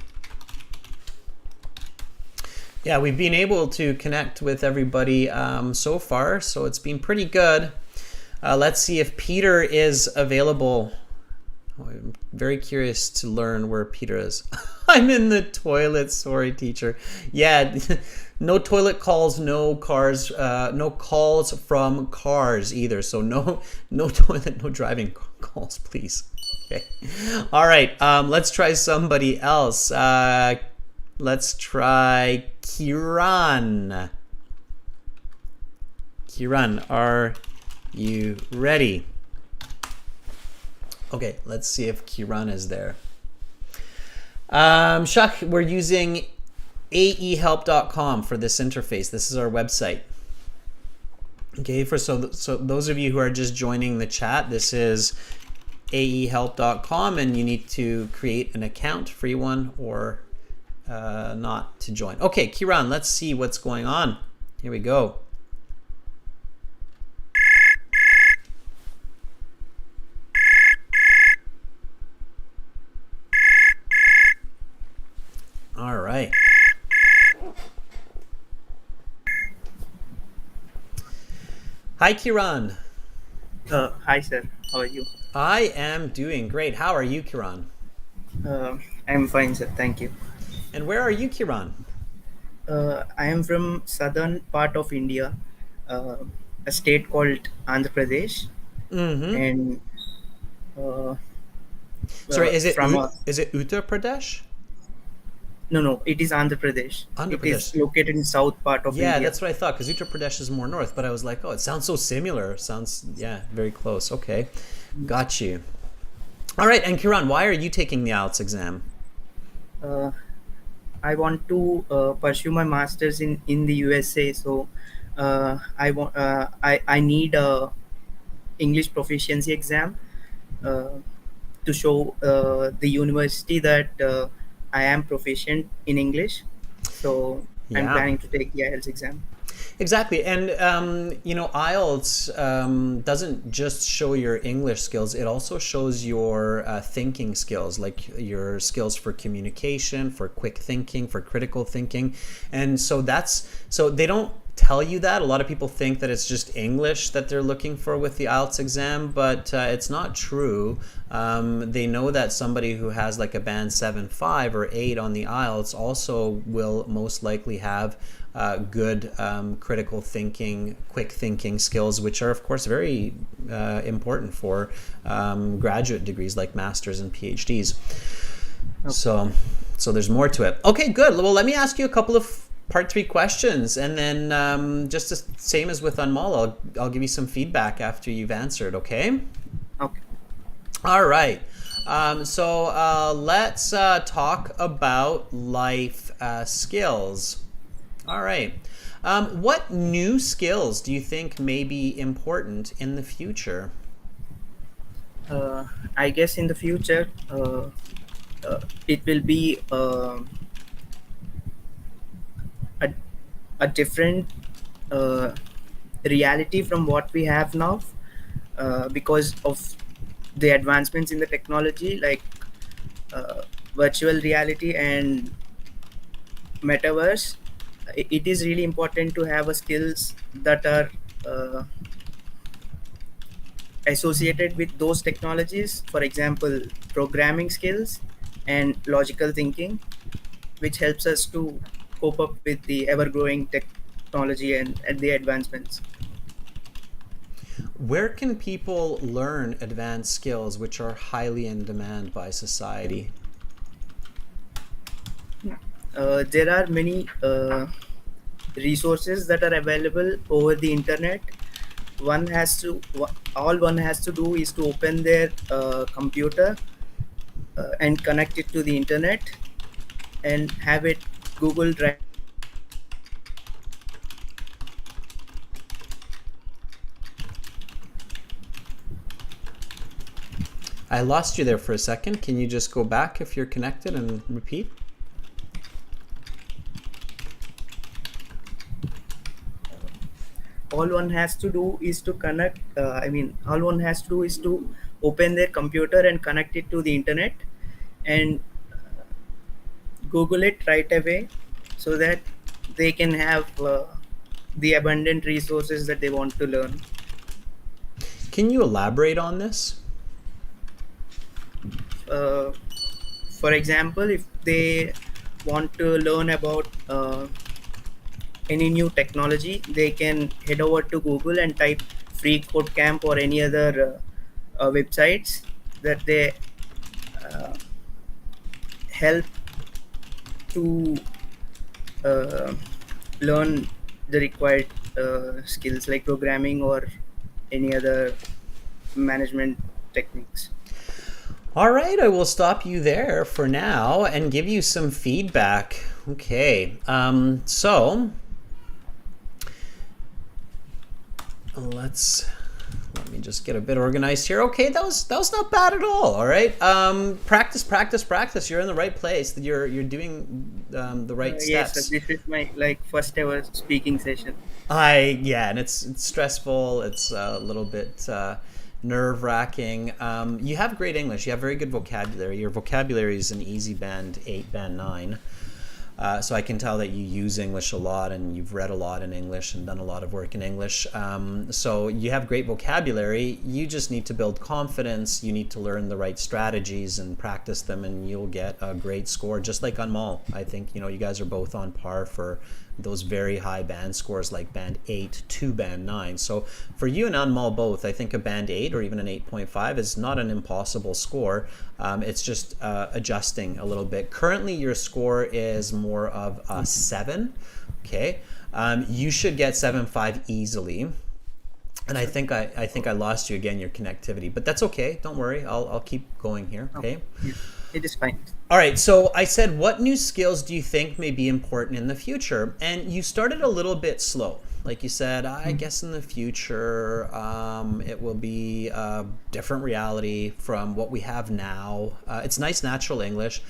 Yeah, we've been able to connect with everybody so far, so it's been pretty good. Let's see if Peter is available. Oh, I'm very curious to learn where Peter is. I'm in the toilet, sorry, teacher. Yeah, no toilet calls, no cars, no calls from cars either. So no toilet, no driving calls, please. Okay. All right, let's try somebody else. Let's try Kiran. Kiran, are you ready? Okay, let's see if Kiran is there. Shak, we're using aehelp.com for this interface. This is our website. Okay, so those of you who are just joining the chat, this is aehelp.com, and you need to create an account, free one, or not to join. Okay, Kiran, let's see what's going on. Here we go. All right. Hi, Kiran. Hi, sir. How are you? I am doing great. How are you, Kiran? I'm fine, sir. Thank you. And where are you, Kiran? I am from southern part of India, a state called Andhra Pradesh, Mm-hmm. and Sorry, is it from Uttar Pradesh? no, it is Andhra Pradesh. Andhra It is Pradesh. located in south part of Yeah, India. that's what I thought, because Uttar Pradesh is more north, but I was like, oh, it sounds so similar. Sounds, yeah, very close. Okay, got you. All right, and Kiran, why are you taking the IELTS exam? I want to pursue my masters in the USA, so I need a English proficiency exam to show the university that I am proficient in English. So I'm Yeah. planning to take the IELTS exam. Exactly, and IELTS doesn't just show your English skills; it also shows your thinking skills, like your skills for communication, for quick thinking, for critical thinking, and so they don't tell you that. A lot of people think that it's just English that they're looking for with the IELTS exam, but it's not true. They know that somebody who has like a band 7.5 or 8 on the IELTS also will most likely have good critical thinking, quick thinking skills, which are of course very important for graduate degrees like masters and PhDs. Okay. So there's more to it. Okay, good. Well, let me ask you a couple of part 3 questions, and then just the same as with Anmol, I'll give you some feedback after you've answered. Okay. Okay. All right. So let's talk about life skills. All right. What new skills do you think may be important in the future? I guess in the future it will be a different reality from what we have now, because of the advancements in the technology. Like virtual reality and metaverse, it is really important to have a skills that are uh, associated with those technologies. For example, programming skills and logical thinking, which helps us to cope up with the ever-growing technology and the advancements. Where can people learn advanced skills which are highly in demand by society? There are many resources that are available over the internet. One has to all one has to do is to open their computer and connect it to the internet and have it Google Drive. I lost you there for a second. Can you just go back if you're connected and repeat? All one has to do is to connect. All one has to do is to open their computer and connect it to the internet and Google it right away, so that they can have the abundant resources that they want to learn. Can you elaborate on this? Uh, for example, if they want to learn about any new technology, they can head over to Google and type free code camp or any other websites that they uh, help to uh, learn the required skills like programming or any other management techniques. All right, I will stop you there for now and give you some feedback. Okay, so let me just get a bit organized here. Okay, that was not bad at all. All right, practice, practice, practice. You're in the right place. You're doing the right Yes, steps. this is my first ever speaking session. Yeah, and it's stressful. It's a little bit nerve wracking. You have great English. You have very good vocabulary. Your vocabulary is an easy band 8, band 9. So I can tell that you use English a lot and you've read a lot in English and done a lot of work in English. So you have great vocabulary. You just need to build confidence. You need to learn the right strategies and practice them, and you'll get a great score. Just like Anmol, I think you guys are both on par for those very high band scores, like band 8 to band 9. So for you and Anmol both, I think a band 8 or even an 8.5 is not an impossible score. It's just adjusting a little bit. Currently, your score is more of a 7. Okay, you should get 7.5 easily. And I think I lost you again, your connectivity, but that's okay. Don't worry. I'll keep going here. Okay. Yeah, it is fine. All right, so I said, what new skills do you think may be important in the future? And you started a little bit slow. Like you said, I guess in the future, it will be a different reality from what we have now. It's nice natural English.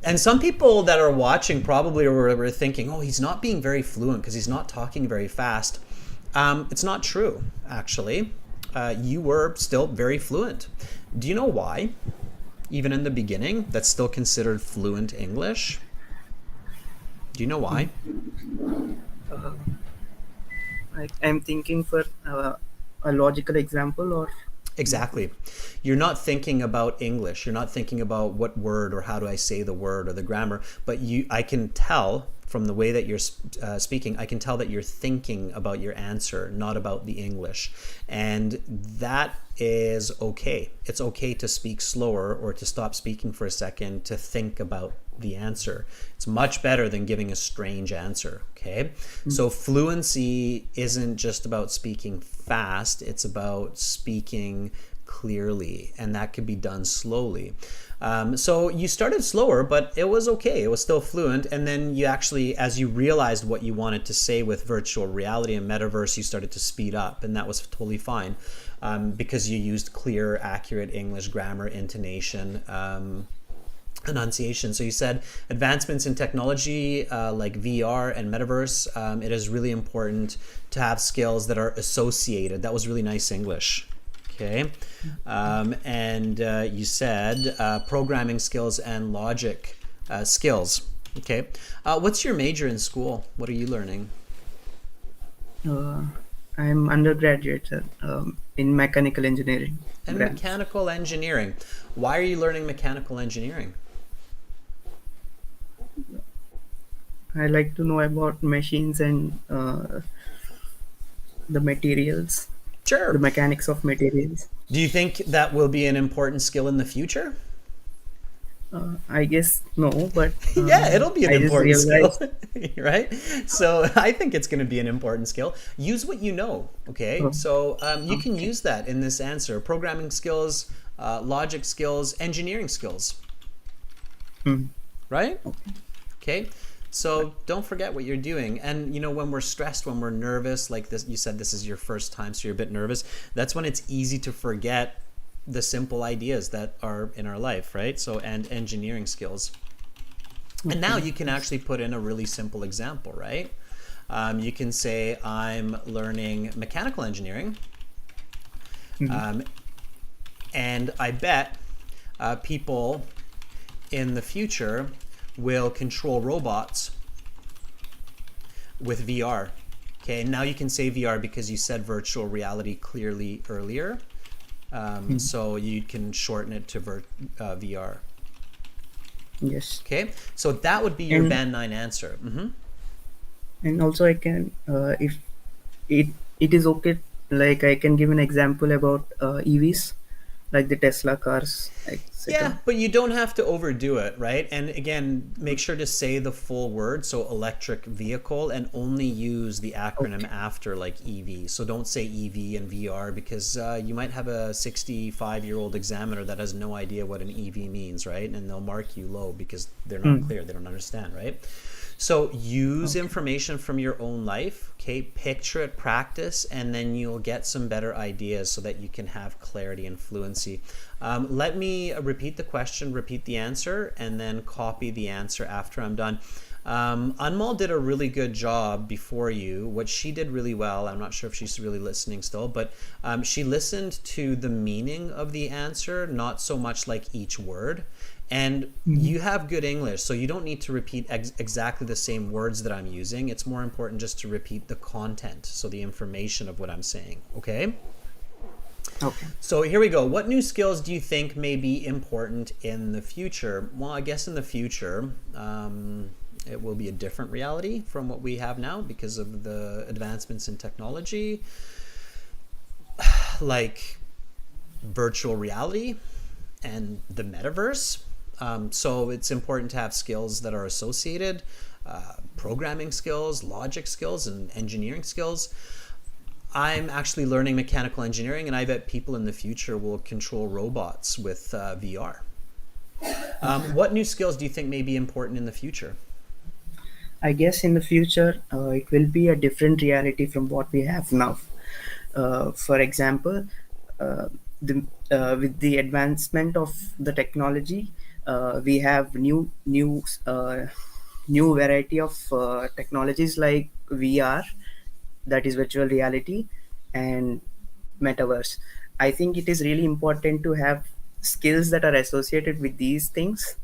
And some people that are watching probably were thinking, oh, he's not being very fluent because he's not talking very fast. It's not true, actually. You were still very fluent. Do you know why? Even in the beginning, that's still considered fluent English. Do you know why? I'm thinking for a logical example or. Exactly. You're not thinking about English. You're not thinking about what word or how do I say the word or the grammar. But I can tell from the way that you're speaking, I can tell that you're thinking about your answer, not about the English. And that is okay. It's okay to speak slower or to stop speaking for a second to think about the answer. It's much better than giving a strange answer. Okay. So fluency isn't just about speaking fast, it's about speaking clearly, and that could be done slowly. So you started slower, but it was okay. It was still fluent. And then you actually, as you realized what you wanted to say with virtual reality and metaverse, you started to speed up, and that was totally fine because you used clear, accurate English grammar, intonation, enunciation. So you said advancements in technology like VR and metaverse, it is really important to have skills that are associated. That was really nice English. Okay. And you said programming skills and logic skills. Okay. What's your major in school? What are you learning? Uh, I'm undergraduate, sir, in mechanical engineering And branch. mechanical engineering. Why are you learning mechanical engineering? I like to know about machines and the materials, the Sure. mechanics of materials. Do you think that will be an important skill in the future? I guess no, but Yeah, it'll be an I just important skill, realized. right? So I think it's going to be an important skill. Use what you know, okay? Oh, So you can okay. use that in this answer. Programming skills, logic skills, engineering skills, Hmm. right? Okay. Okay. So don't forget what you're doing. And when we're stressed, when we're nervous, like this, you said this is your first time, so you're a bit nervous. That's when it's easy to forget the simple ideas that are in our life, right? So, and engineering skills. And now Okay. you can actually put in a really simple example, right? You can say, I'm learning mechanical engineering, Hmm. um, and I bet people in the future will control robots with VR. Okay, and now you can say VR because you said virtual reality clearly earlier. Hmm. So you can shorten it to VR. Yes. Okay, so that would be your And band 9 answer. also I can, if it it is okay, like I can give an example about EVs, like the Tesla cars, Yeah, etc. but you don't have to overdo it, right? And again, make sure to say the full word, so electric vehicle, and only use the acronym Okay. after, like EV. So don't say EV and VR because you might have a 65-year-old examiner that has no idea what an EV means, right? And they'll mark you low because they're not Hmm. clear, they don't understand, right? So use Okay. information from your own life, okay? Picture it, practice, and then you'll get some better ideas so that you can have clarity and fluency. Let me repeat the question, repeat the answer, and then copy the answer after I'm done. Anmol did a really good job before you. What she did really well, I'm not sure if she's really listening still, but she listened to the meaning of the answer, not so much like each word. And Mhm. you have good English, so you don't need to repeat exactly the same words that I'm using. It's more important just to repeat the content, so the information of what I'm saying, okay? Okay. So here we go. What new skills do you think may be important in the future? Well, I guess in the future, it will be a different reality from what we have now because of the advancements in technology, like virtual reality and the metaverse. So it's important to have skills that are associated, programming skills, logic skills, and engineering skills. I'm actually learning mechanical engineering, and I bet people in the future will control robots with VR. What new skills do you think may be important in the future? I guess in the future, it will be a different reality from what we have now. For example, uh, with the advancement of the technology, we have new variety of technologies like VR, that is virtual reality, and metaverse. I think it is really important to have skills that are associated with these things,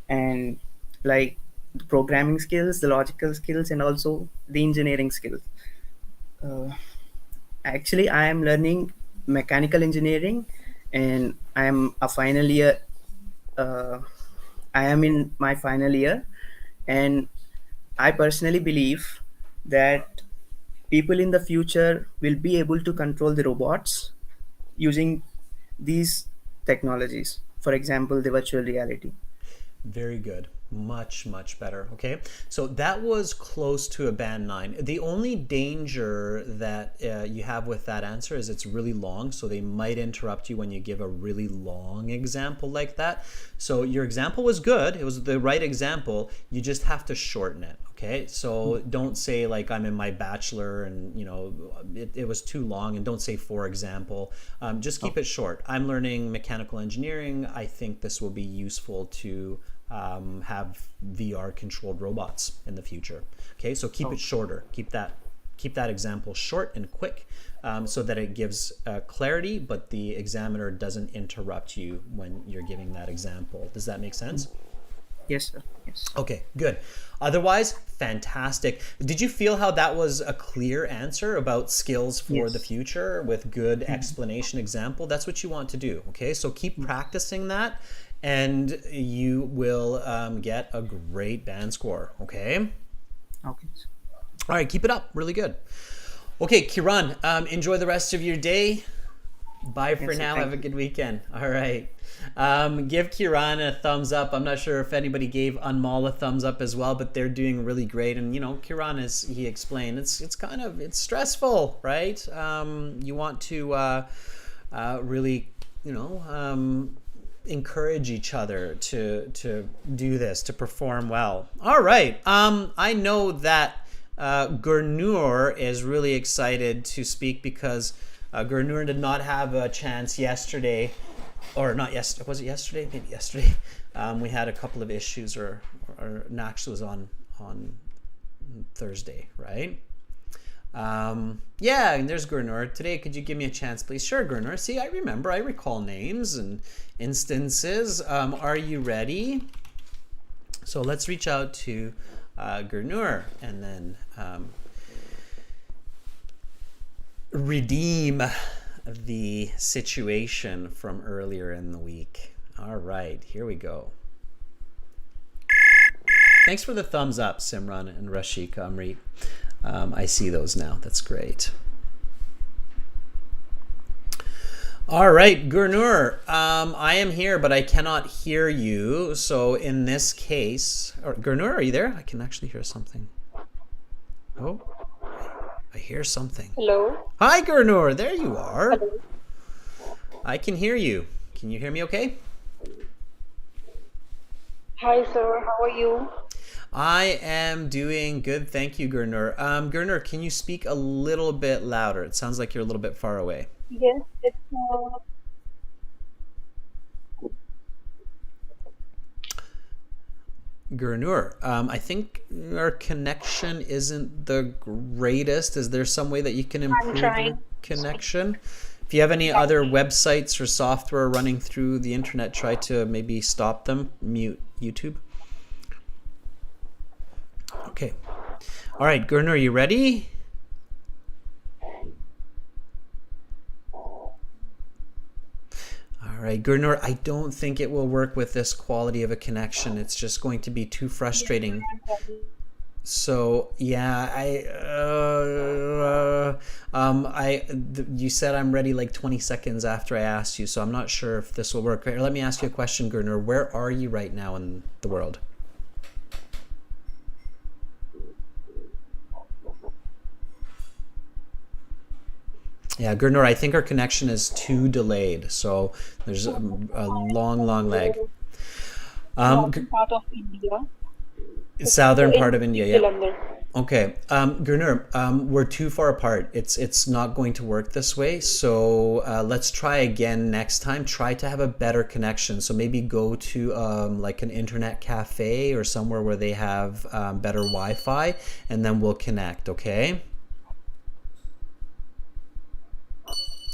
and like the programming skills, the logical skills, and also the engineering skills. Uh, Actually, I am learning mechanical engineering, and I am a final year. Uh, I am in my final year, and I personally believe that people in the future will be able to control the robots using these technologies. For example, the virtual reality. Very good. Much, much better. Okay. So that was close to a band 9. The only danger that you have with that answer is it's really long. So they might interrupt you when you give a really long example like that. So your example was good. It was the right example. You just have to shorten it. Okay. So don't say, like, I'm in my bachelor and, it was too long. And don't say, for example. Just keep Okay. it short. I'm learning mechanical engineering. I think this will be useful to have VR controlled robots in the future. Okay, so keep it Okay. shorter. Keep that. keep that example short and quick, so that it gives clarity, but the examiner doesn't interrupt you when you're giving that example. Does that make sense? Yes, sir. Yes. Okay, good. Otherwise, fantastic. Did you feel how that was a clear answer about skills for the Yes. future with good explanation example? That's what you want to do. Okay, so keep practicing that, and you will get a great band score. Okay. Okay. All right, keep it up. Really good. Okay, Kiran, enjoy the rest of your day. Bye for Yes, sir. now. Thank Have a you. good weekend. All right. Give Kiran a thumbs up. I'm not sure if anybody gave Anmol a thumbs up as well, but they're doing really great. And Kiran, as he explained, it's stressful, right? You want to really, encourage each other to do this, to perform well. All right. I know that Gurnur is really excited to speak because Gurnur did not have a chance yesterday, or not yesterday. Was it yesterday? Maybe yesterday. We had a couple of issues, or actually was on Thursday, right? Yeah, and there's Gurnur. Today, could you give me a chance, please? Sure, Gurnur. See, I remember. I recall names and instances. Are you ready? So let's reach out to Gurnur and then redeem the situation from earlier in the week. All right, here we go. Thanks for the thumbs up, Simran and Rashika Amrit. I see those now. That's great. All right, Gurnur, I am here, but I cannot hear you. So in this case, Gurnur, are you there? I can actually hear something. Oh, I hear something. Hello. Hi, Gurnur. There you are. Hello. I can hear you. Can you hear me okay? Hi, sir. How are you? I am doing good. Thank you, Gurnur. Gurnur, can you speak a little bit louder? It sounds like you're a little bit far away. Yes, it's Gurnur, I think our connection isn't the greatest. Is there some way that you can I'm improve your trying. connection? If you have any other websites or software running through the internet, try to maybe stop them, mute YouTube. Okay. All right, Gurnur, are you ready? All right, Gurnur, I don't think it will work with this quality of a connection. It's just going to be too frustrating. So yeah, you said I'm ready like 20 seconds after I asked you, so I'm not sure if this will work. Let me ask you a question, Gurnur. Where are you right now in the world? Yeah, Gurnur, I think our connection is too delayed, so there's a long lag. Northern part of India. Southern part of India, yeah. Jalandhar. Okay, Gurnur, we're too far apart. It's not going to work this way. So let's try again next time. Try to have a better connection. So maybe go to like an internet cafe or somewhere where they have better Wi-Fi, and then we'll connect. Okay.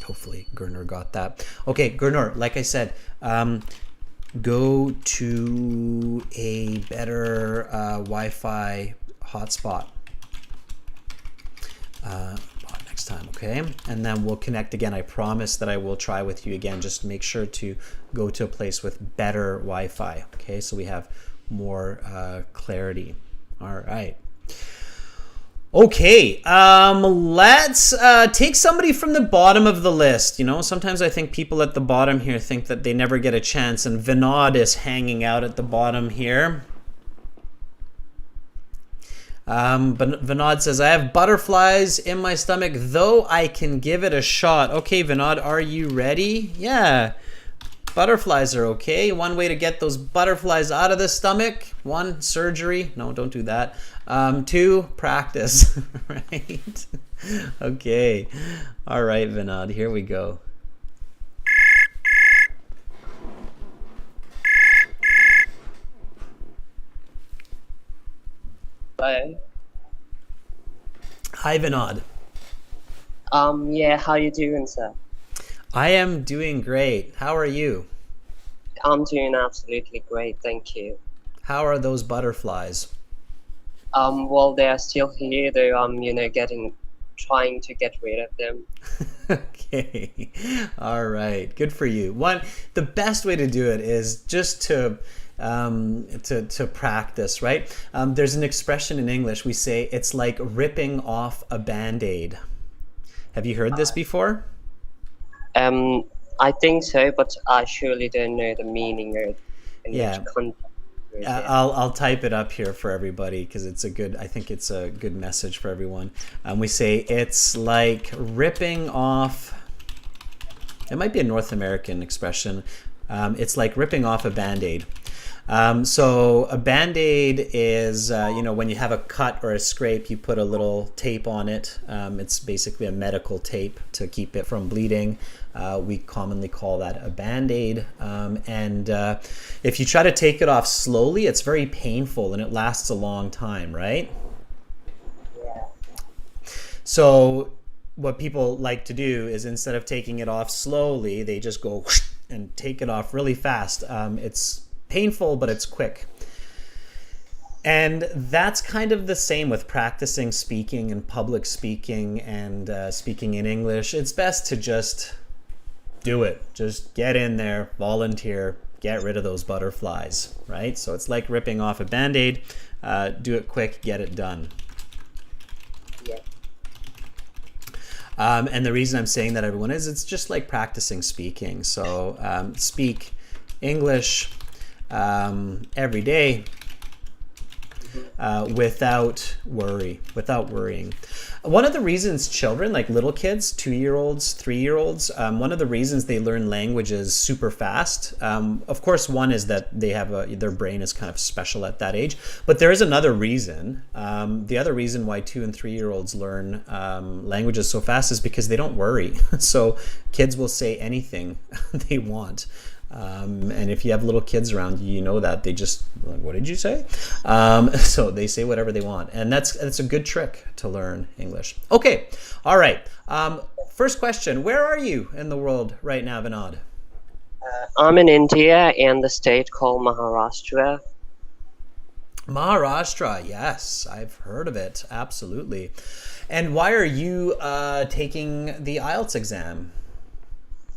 Hopefully, Gurnur got that. Okay, Gurnur, like I said, go to a better Wi-Fi hotspot next time, okay? And then we'll connect again. I promise that I will try with you again. Just make sure to go to a place with better Wi-Fi, okay? So we have more clarity. All right. Okay, let's take somebody from the bottom of the list. You know, sometimes I think people at the bottom here think that they never get a chance, and Vinod is hanging out at the bottom here. But Vinod says, I have butterflies in my stomach, though I can give it a shot. Okay, Vinod, are you ready? Yeah. Butterflies are okay. One way to get those butterflies out of the stomach: one, surgery. No, don't do that. Two, practice. Right? Okay. All right, Vinod, here we go. Hi. Hi, Vinod. Yeah, how you doing, sir? I am doing great. How are you? I'm doing absolutely great, thank you. How are those butterflies? Well, they are still here, though I'm, trying to get rid of them. Okay. All right. Good for you. The best way to do it is just to practice, right? There's an expression in English. We say it's like ripping off a Band-Aid. Have you heard this before? Um, I think so, but I surely don't know the meaning or in which Yeah. context it is. I'll type it up here for everybody because I think it's a good message for everyone. We say it's like ripping off. It might be a North American expression. It's like ripping off a Band-Aid. So a Band-Aid is, when you have a cut or a scrape, you put a little tape on it. It's basically a medical tape to keep it from bleeding. We commonly call that a Band-Aid. And if you try to take it off slowly, it's very painful and it lasts a long time, right? Yeah. So what people like to do is instead of taking it off slowly, they just go whoosh and take it off really fast. It's painful, but it's quick. And that's kind of the same with practicing speaking and public speaking and speaking in English. It's best to just do it. Just get in there, volunteer, get rid of those butterflies, right? So it's like ripping off a Band-Aid. Do it quick, get it done. Yeah. And the reason I'm saying that, everyone, is it's just like practicing speaking. So speak English every day without worrying. One of the reasons children, like little kids, 2-year-olds, 3-year-olds, one of the reasons they learn languages super fast, of course, one is that they have their brain is kind of special at that age. But there is another reason. The other reason why 2 and 3-year-olds learn languages so fast is because they don't worry. So kids will say anything they want. And if you have little kids around, you know that they just like, what did you say? So they say whatever they want, and that's a good trick to learn English. Okay, all right. First question: where are you in the world right now, Vinod? I'm in India, in the state called Maharashtra. Maharashtra, yes, I've heard of it. Absolutely. And why are you taking the Ielts exam?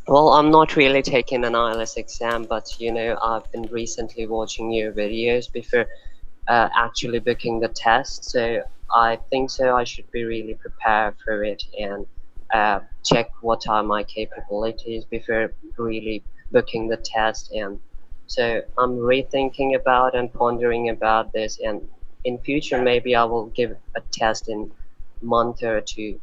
Well, I'm not really taking an IELTS exam, but I've been recently watching your videos before actually booking the test. So I think I should be really prepared for it and check what are my capabilities before really booking the test. And so I'm rethinking about and pondering about this. And in future, maybe I will give a test in a month or two.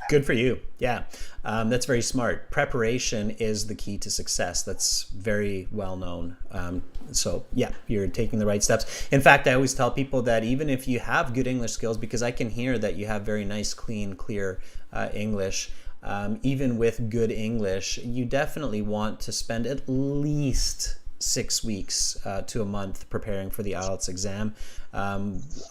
Good for you. Yeah, that's very smart. Preparation is the key to success. That's very well known. So yeah, you're taking the right steps. In fact, I always tell people that even if you have good English skills, because I can hear that you have very nice, clean, clear English, even with good English, you definitely want to spend at least 6 weeks to a month preparing for the IELTS exam,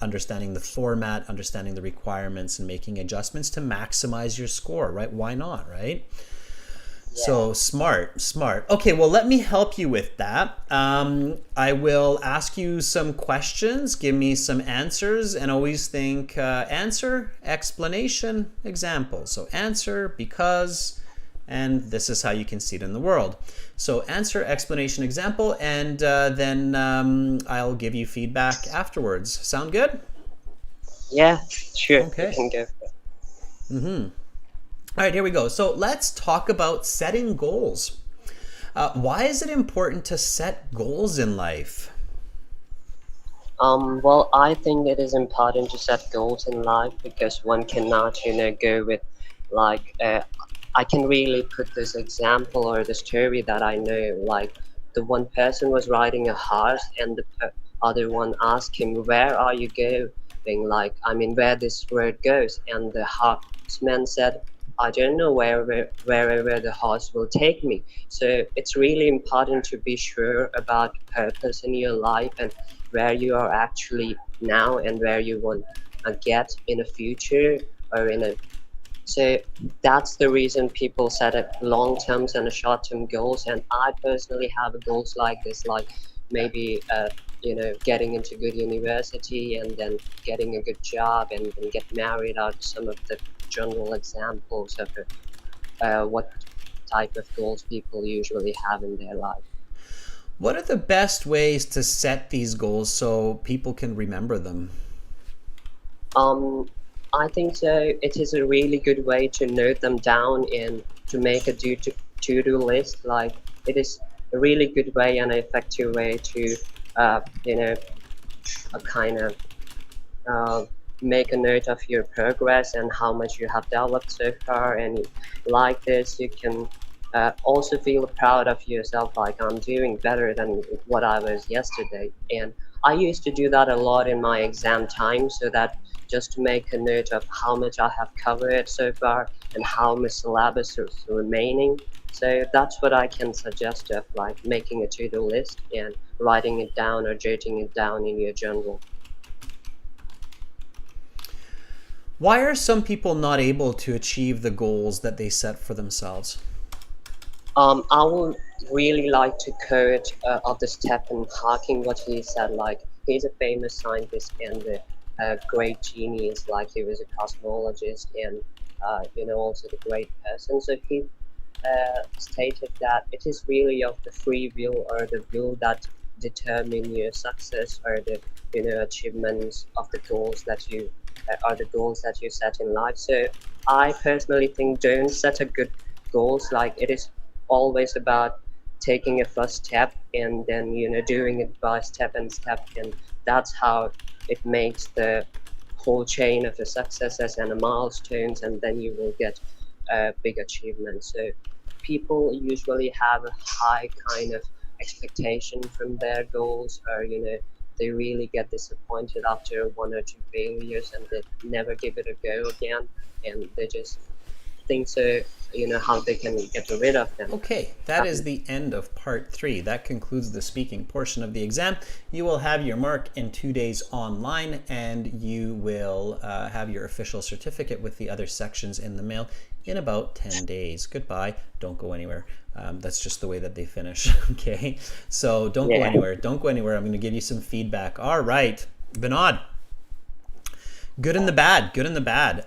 understanding the format, understanding the requirements, and making adjustments to maximize your score, right? Why not, right? Yeah. So smart. Okay, well, let me help you with that. I will ask you some questions, give me some answers, and always think answer, explanation, example. So answer, because, and this is how you can see it in the world. So answer, explanation, example, and then I'll give you feedback afterwards. Sound good? Yeah, sure. Okay. You can go for it. Mm-hmm. All right, here we go. So let's talk about setting goals. Why is it important to set goals in life? Well, I think it is important to set goals in life because one cannot, go with like I can really put this example or the story that I know. Like the one person was riding a horse, and the other one asked him, "Where are you going? Like, I mean, where this road goes?" And the horseman said, "I don't know wherever the horse will take me." So it's really important to be sure about purpose in your life and where you are actually now and where you want to get in the future, or so that's the reason people set up long terms and short term goals. And I personally have goals like this, like maybe getting into good university and then getting a good job and then get married, are some of the general examples of what type of goals people usually have in their life. What are the best ways to set these goals so people can remember them? I think so. It is a really good way to note them down and to make a to-do list. Like it is a really good way and an effective way to, a kind of uh, make a note of your progress and how much you have developed so far. And like this, you can also feel proud of yourself, like I'm doing better than what I was yesterday. And I used to do that a lot in my exam time, so that just to make a note of how much I have covered so far and how much syllabus is remaining. So that's what I can suggest of, like making a to-do list and writing it down or jotting it down in your journal. Why are some people not able to achieve the goals that they set for themselves? I would really like to quote of the Stephen Hawking what he said. Like he's a famous scientist and a great genius. Like he was a cosmologist and also the great person. So he stated that it is really of the free will or the will that determine your success or the achievements of the goals that you are the goals that you set in life. So I personally think don't set a good goals. Like it is always about taking a first step and then doing it by step and step, and that's how it makes the whole chain of the successes and the milestones, and then you will get a big achievement. So people usually have a high kind of expectation from their goals, or they really get disappointed after one or two failures and they never give it a go again, and they just think so how they can get rid of them. Okay, that is the end of part 3. That concludes the speaking portion of the exam. You will have your mark in 2 days online, and you will have your official certificate with the other sections in the mail in about 10 days. Goodbye. Don't go anywhere. That's just the way that they finish. Okay, so don't go anywhere. Don't go anywhere. I'm going to give you some feedback. All right, Vinod. Good and the bad. Good and the bad.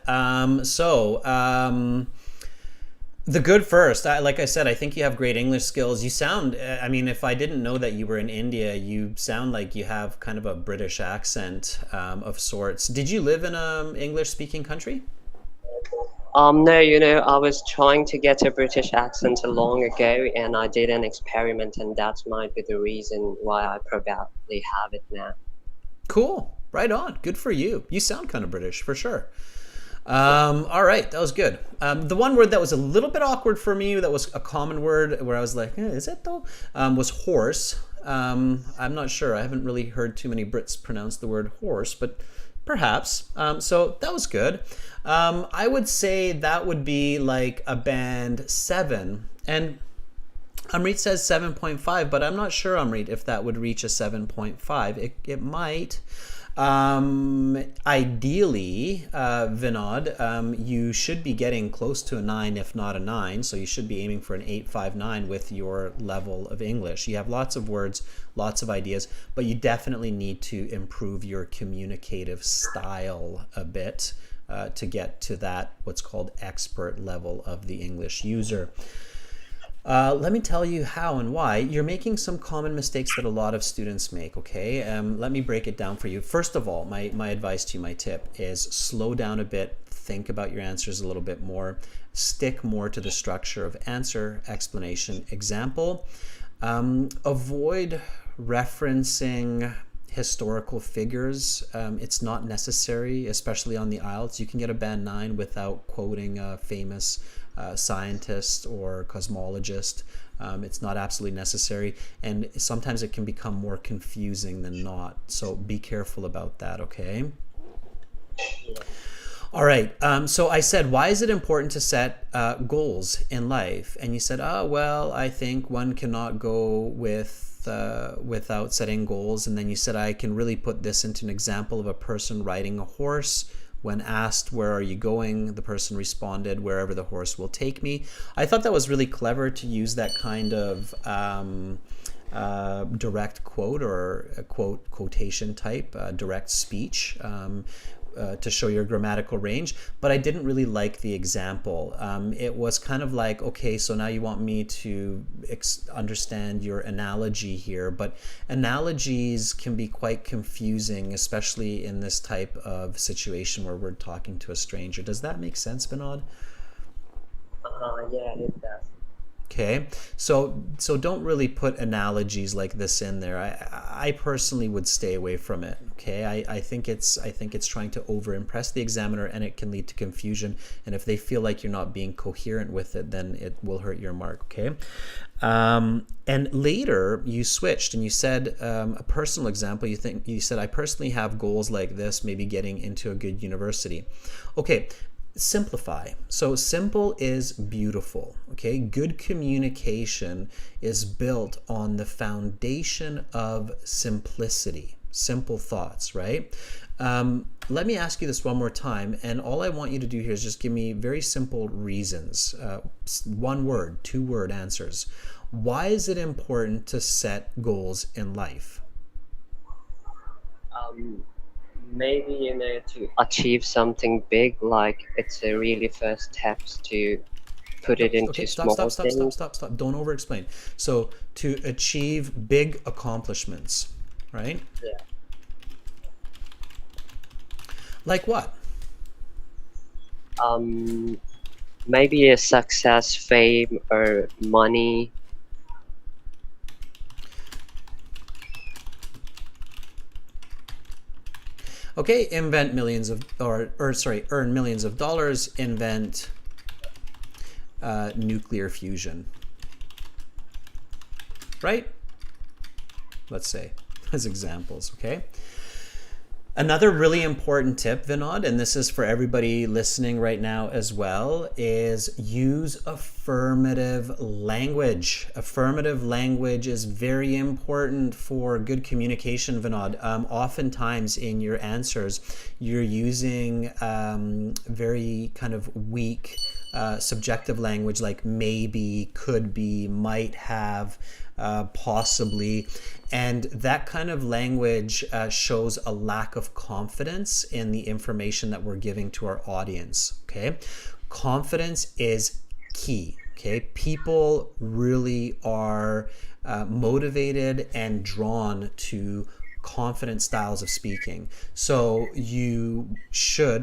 The good first. Like I said, I think you have great English skills. You sound, if I didn't know that you were in India, you sound like you have kind of a British accent of sorts. Did you live in an English-speaking country? No, I was trying to get a British accent long ago, and I did an experiment, and that might be the reason why I probably have it now. Cool. Right on. Good for you. You sound kind of British, for sure. All right, that was good. The one word that was a little bit awkward for me, that was a common word where I was like, is it though? Was horse. I'm not sure. I haven't really heard too many Brits pronounce the word horse, but perhaps. So that was good. I would say that would be like a band 7. And Amrit says 7.5, but I'm not sure, Amrit, if that would reach a 7.5. It might. Ideally, Vinod, you should be getting close to a 9, if not a 9. So you should be aiming for an 8.59 with your level of English. You have lots of words, lots of ideas, but you definitely need to improve your communicative style a bit to get to that what's called expert level of the English user. Let me tell you how and why. You're making some common mistakes that a lot of students make, okay? Let me break it down for you. First of all, my advice to you, my tip, is slow down a bit, think about your answers a little bit more, stick more to the structure of answer, explanation, example. Avoid referencing historical figures. It's not necessary, especially on the Ielts. You can get a band 9 without quoting a famous scientist or cosmologist. It's not absolutely necessary, and sometimes it can become more confusing than not. So be careful about that, okay? All right. So I said, why is it important to set goals in life? And you said, well, I think one cannot go without setting goals. And then you said, I can really put this into an example of a person riding a horse When asked, where are you going? The person responded, wherever the horse will take me. I thought that was really clever to use that kind of direct quote or a quotation type, direct speech. To show your grammatical range, but I didn't really like the example. It was kind of like, okay, so now you want me to understand your analogy here, but analogies can be quite confusing, especially in this type of situation where we're talking to a stranger. Does that make sense, Vinod? Yeah, it does. Okay, so don't really put analogies like this in there. I personally would stay away from it. Okay, I think it's trying to over impress the examiner, and it can lead to confusion. And if they feel like you're not being coherent with it, then it will hurt your mark. Okay, and later you switched and you said a personal example. You said I personally have goals like this, maybe getting into a good university. Okay. Simplify. So simple is beautiful. Okay, good communication is built on the foundation of simplicity, simple thoughts, right? Let me ask you this one more time, and all I want you to do here is just give me very simple reasons, one word, two word answers. Why is it important to set goals in life? Maybe to achieve something big, like it's a really first steps to put it into Okay, small things. stop. Don't over explain. So to achieve big accomplishments, right? Yeah. Like what? Maybe a success, fame, or money. Okay, invent millions of, earn millions of dollars, invent nuclear fusion. Right? Let's say, as examples, okay? Another really important tip, Vinod, and this is for everybody listening right now as well, is use affirmative language. Affirmative language is very important for good communication, Vinod. Oftentimes in your answers, you're using very kind of weak subjective language like maybe, could be, might have, possibly. And that kind of language shows a lack of confidence in the information that we're giving to our audience, okay? Confidence is key, okay? People really are motivated and drawn to confident styles of speaking. So you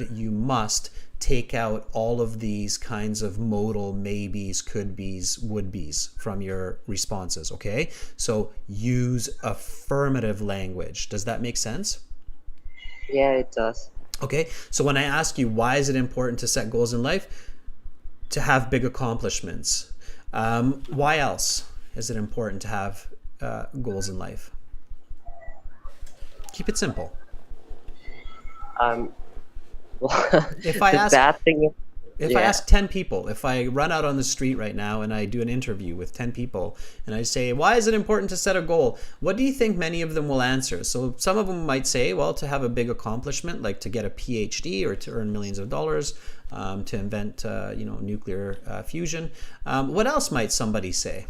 must take out all of these kinds of modal maybes, could be's, would be's from your responses, okay? So use affirmative language. Does that make sense? Yeah, it does. Okay, so when I ask you, why is it important to set goals in life? To have big accomplishments. Why else is it important to have goals in life? Keep it simple. If I ask, I ask 10 people, if I run out on the street right now and I do an interview with 10 people and I say, why is it important to set a goal? What do you think many of them will answer? So some of them might say, well, to have a big accomplishment, like to get a PhD or to earn millions of dollars, to invent, nuclear fusion. What else might somebody say?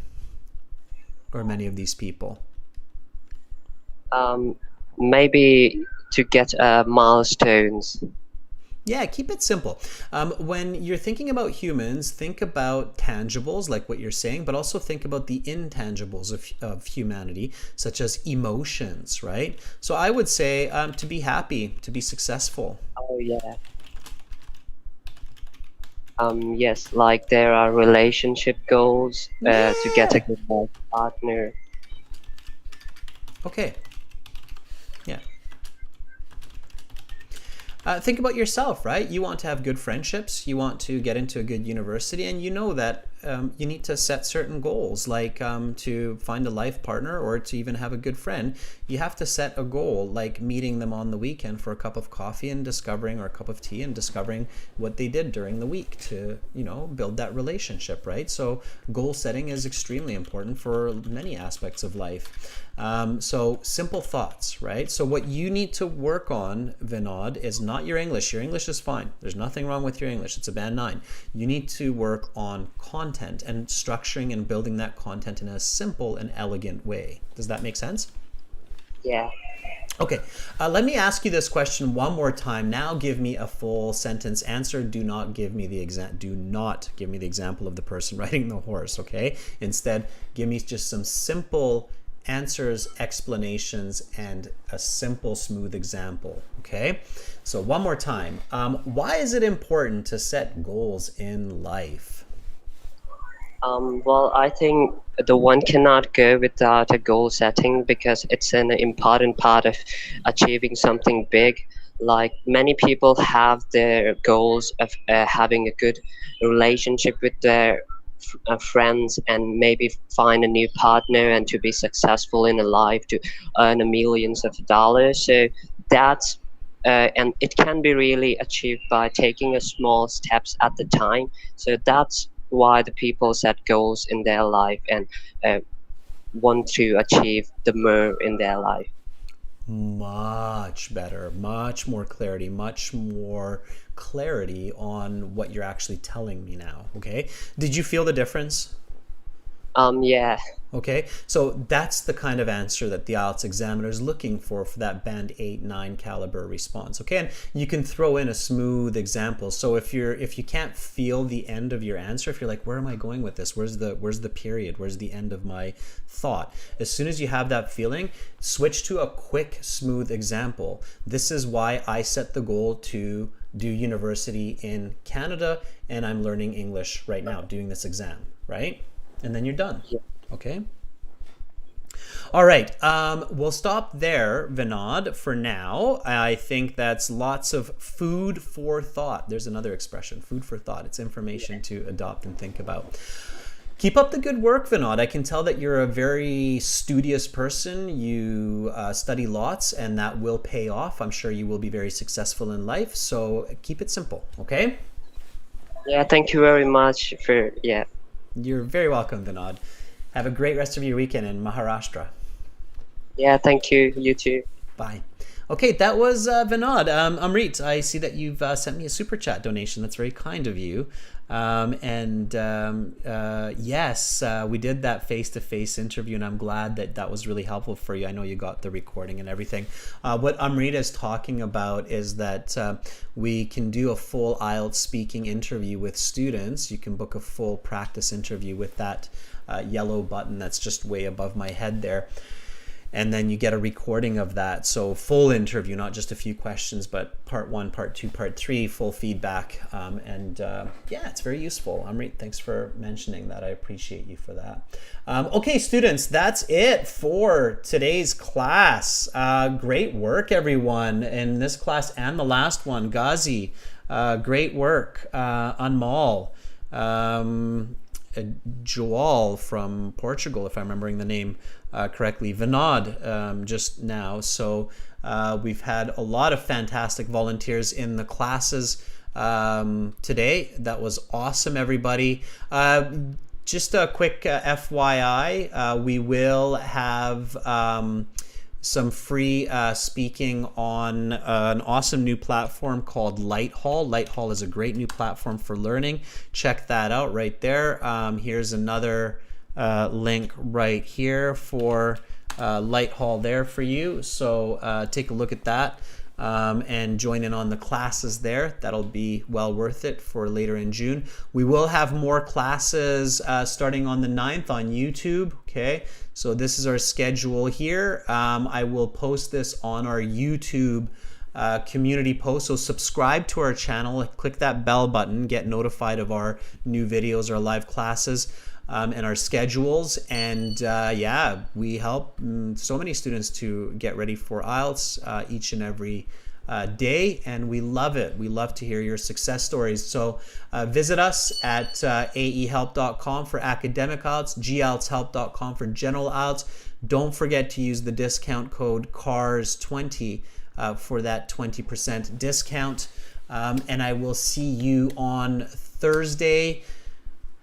Or many of these people? Maybe to get milestones. Yeah, keep it simple. When you're thinking about humans, think about tangibles, like what you're saying, but also think about the intangibles of humanity, such as emotions, right? So I would say to be happy, to be successful. Oh, yeah. Yes, like there are relationship goals, to get a good partner. Okay. Yeah. Think about yourself, right? You want to have good friendships. You want to get into a good university, and you know that you need to set certain goals, like to find a life partner or to even have a good friend. You have to set a goal, like meeting them on the weekend for a cup of coffee and discovering, or a cup of tea and discovering what they did during the week to, build that relationship, right? So goal setting is extremely important for many aspects of life. So simple thoughts, right? So what you need to work on, Vinod, is not your English. Your English is fine. There's nothing wrong with your English. It's a band 9. You need to work on content and structuring and building that content in a simple and elegant way. Does that make sense? Yeah. Okay, let me ask you this question one more time. Now give me a full sentence answer. Do not give me the example of the person riding the horse, okay? Instead, give me just some simple answers, explanations, and a simple, smooth example, okay? So one more time. Why is it important to set goals in life? Well, I think the one cannot go without a goal setting because it's an important part of achieving something big. Like many people have their goals of having a good relationship with their friends and maybe find a new partner and to be successful in a life to earn millions of dollars. So that's and it can be really achieved by taking a small steps at the time. So that's why the people set goals in their life and want to achieve the more in their life. Much better, much more clarity on what you're actually telling me now, okay? Did you feel the difference? Yeah. Okay, so that's the kind of answer that the IELTS examiner is looking for that band 8, 9 caliber response. Okay, and you can throw in a smooth example. So if you can't feel the end of your answer, if you're like, where am I going with this? Where's the period? Where's the end of my thought? As soon as you have that feeling, switch to a quick, smooth example. This is why I set the goal to do university in Canada, and I'm learning English right now, doing this exam, right? And then you're done. Yeah. Okay. All right. We'll stop there, Vinod, for now. I think that's lots of food for thought. There's another expression, food for thought. It's information to adopt and think about. Keep up the good work, Vinod. I can tell that you're a very studious person. You study lots, and that will pay off. I'm sure you will be very successful in life. So keep it simple, okay? Yeah, thank you very much for, yeah. You're very welcome, Vinod. Have a great rest of your weekend in Maharashtra. Yeah, thank you. You too. Bye. Okay, that was Vinod. Amrit, I see that you've sent me a super chat donation. That's very kind of you. Yes, we did that face-to-face interview, and I'm glad that was really helpful for you. I know you got the recording and everything. What Amrit is talking about is that we can do a full IELTS speaking interview with students. You can book a full practice interview with that yellow button that's just way above my head there. And then you get a recording of that. So full interview, not just a few questions, but part 1, part 2, part 3, full feedback. Yeah, it's very useful. Amrit, thanks for mentioning that. I appreciate you for that. Okay, students, that's it for today's class. Great work, everyone, in this class and the last one. Ghazi, great work. Anmal, Joel from Portugal, if I'm remembering the name correctly, Vinod just now. So we've had a lot of fantastic volunteers in the classes today. That was awesome, everybody. Just a quick FYI, we will have some free speaking on an awesome new platform called Lighthall. Lighthall is a great new platform for learning. Check that out right there. Here's another link right here for Lighthall there for you. So take a look at that and join in on the classes there. That'll be well worth it for later in June. We will have more classes starting on the 9th on YouTube. Okay, so this is our schedule here. I will post this on our YouTube community post. So subscribe to our channel, click that bell button, get notified of our new videos, our live classes, and our schedules. And yeah, we help so many students to get ready for IELTS each and every day, and we love it. We love to hear your success stories. So visit us at aehelp.com for academic IELTS, gieltshelp.com for general IELTS. Don't forget to use the discount code CARS20 for that 20% discount. And I will see you on Thursday.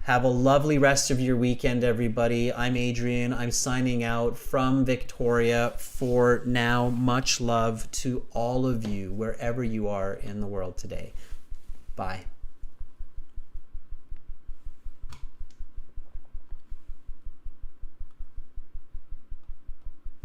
Have a lovely rest of your weekend, everybody. I'm Adrian. I'm signing out from Victoria for now. Much love to all of you, wherever you are in the world today. Bye.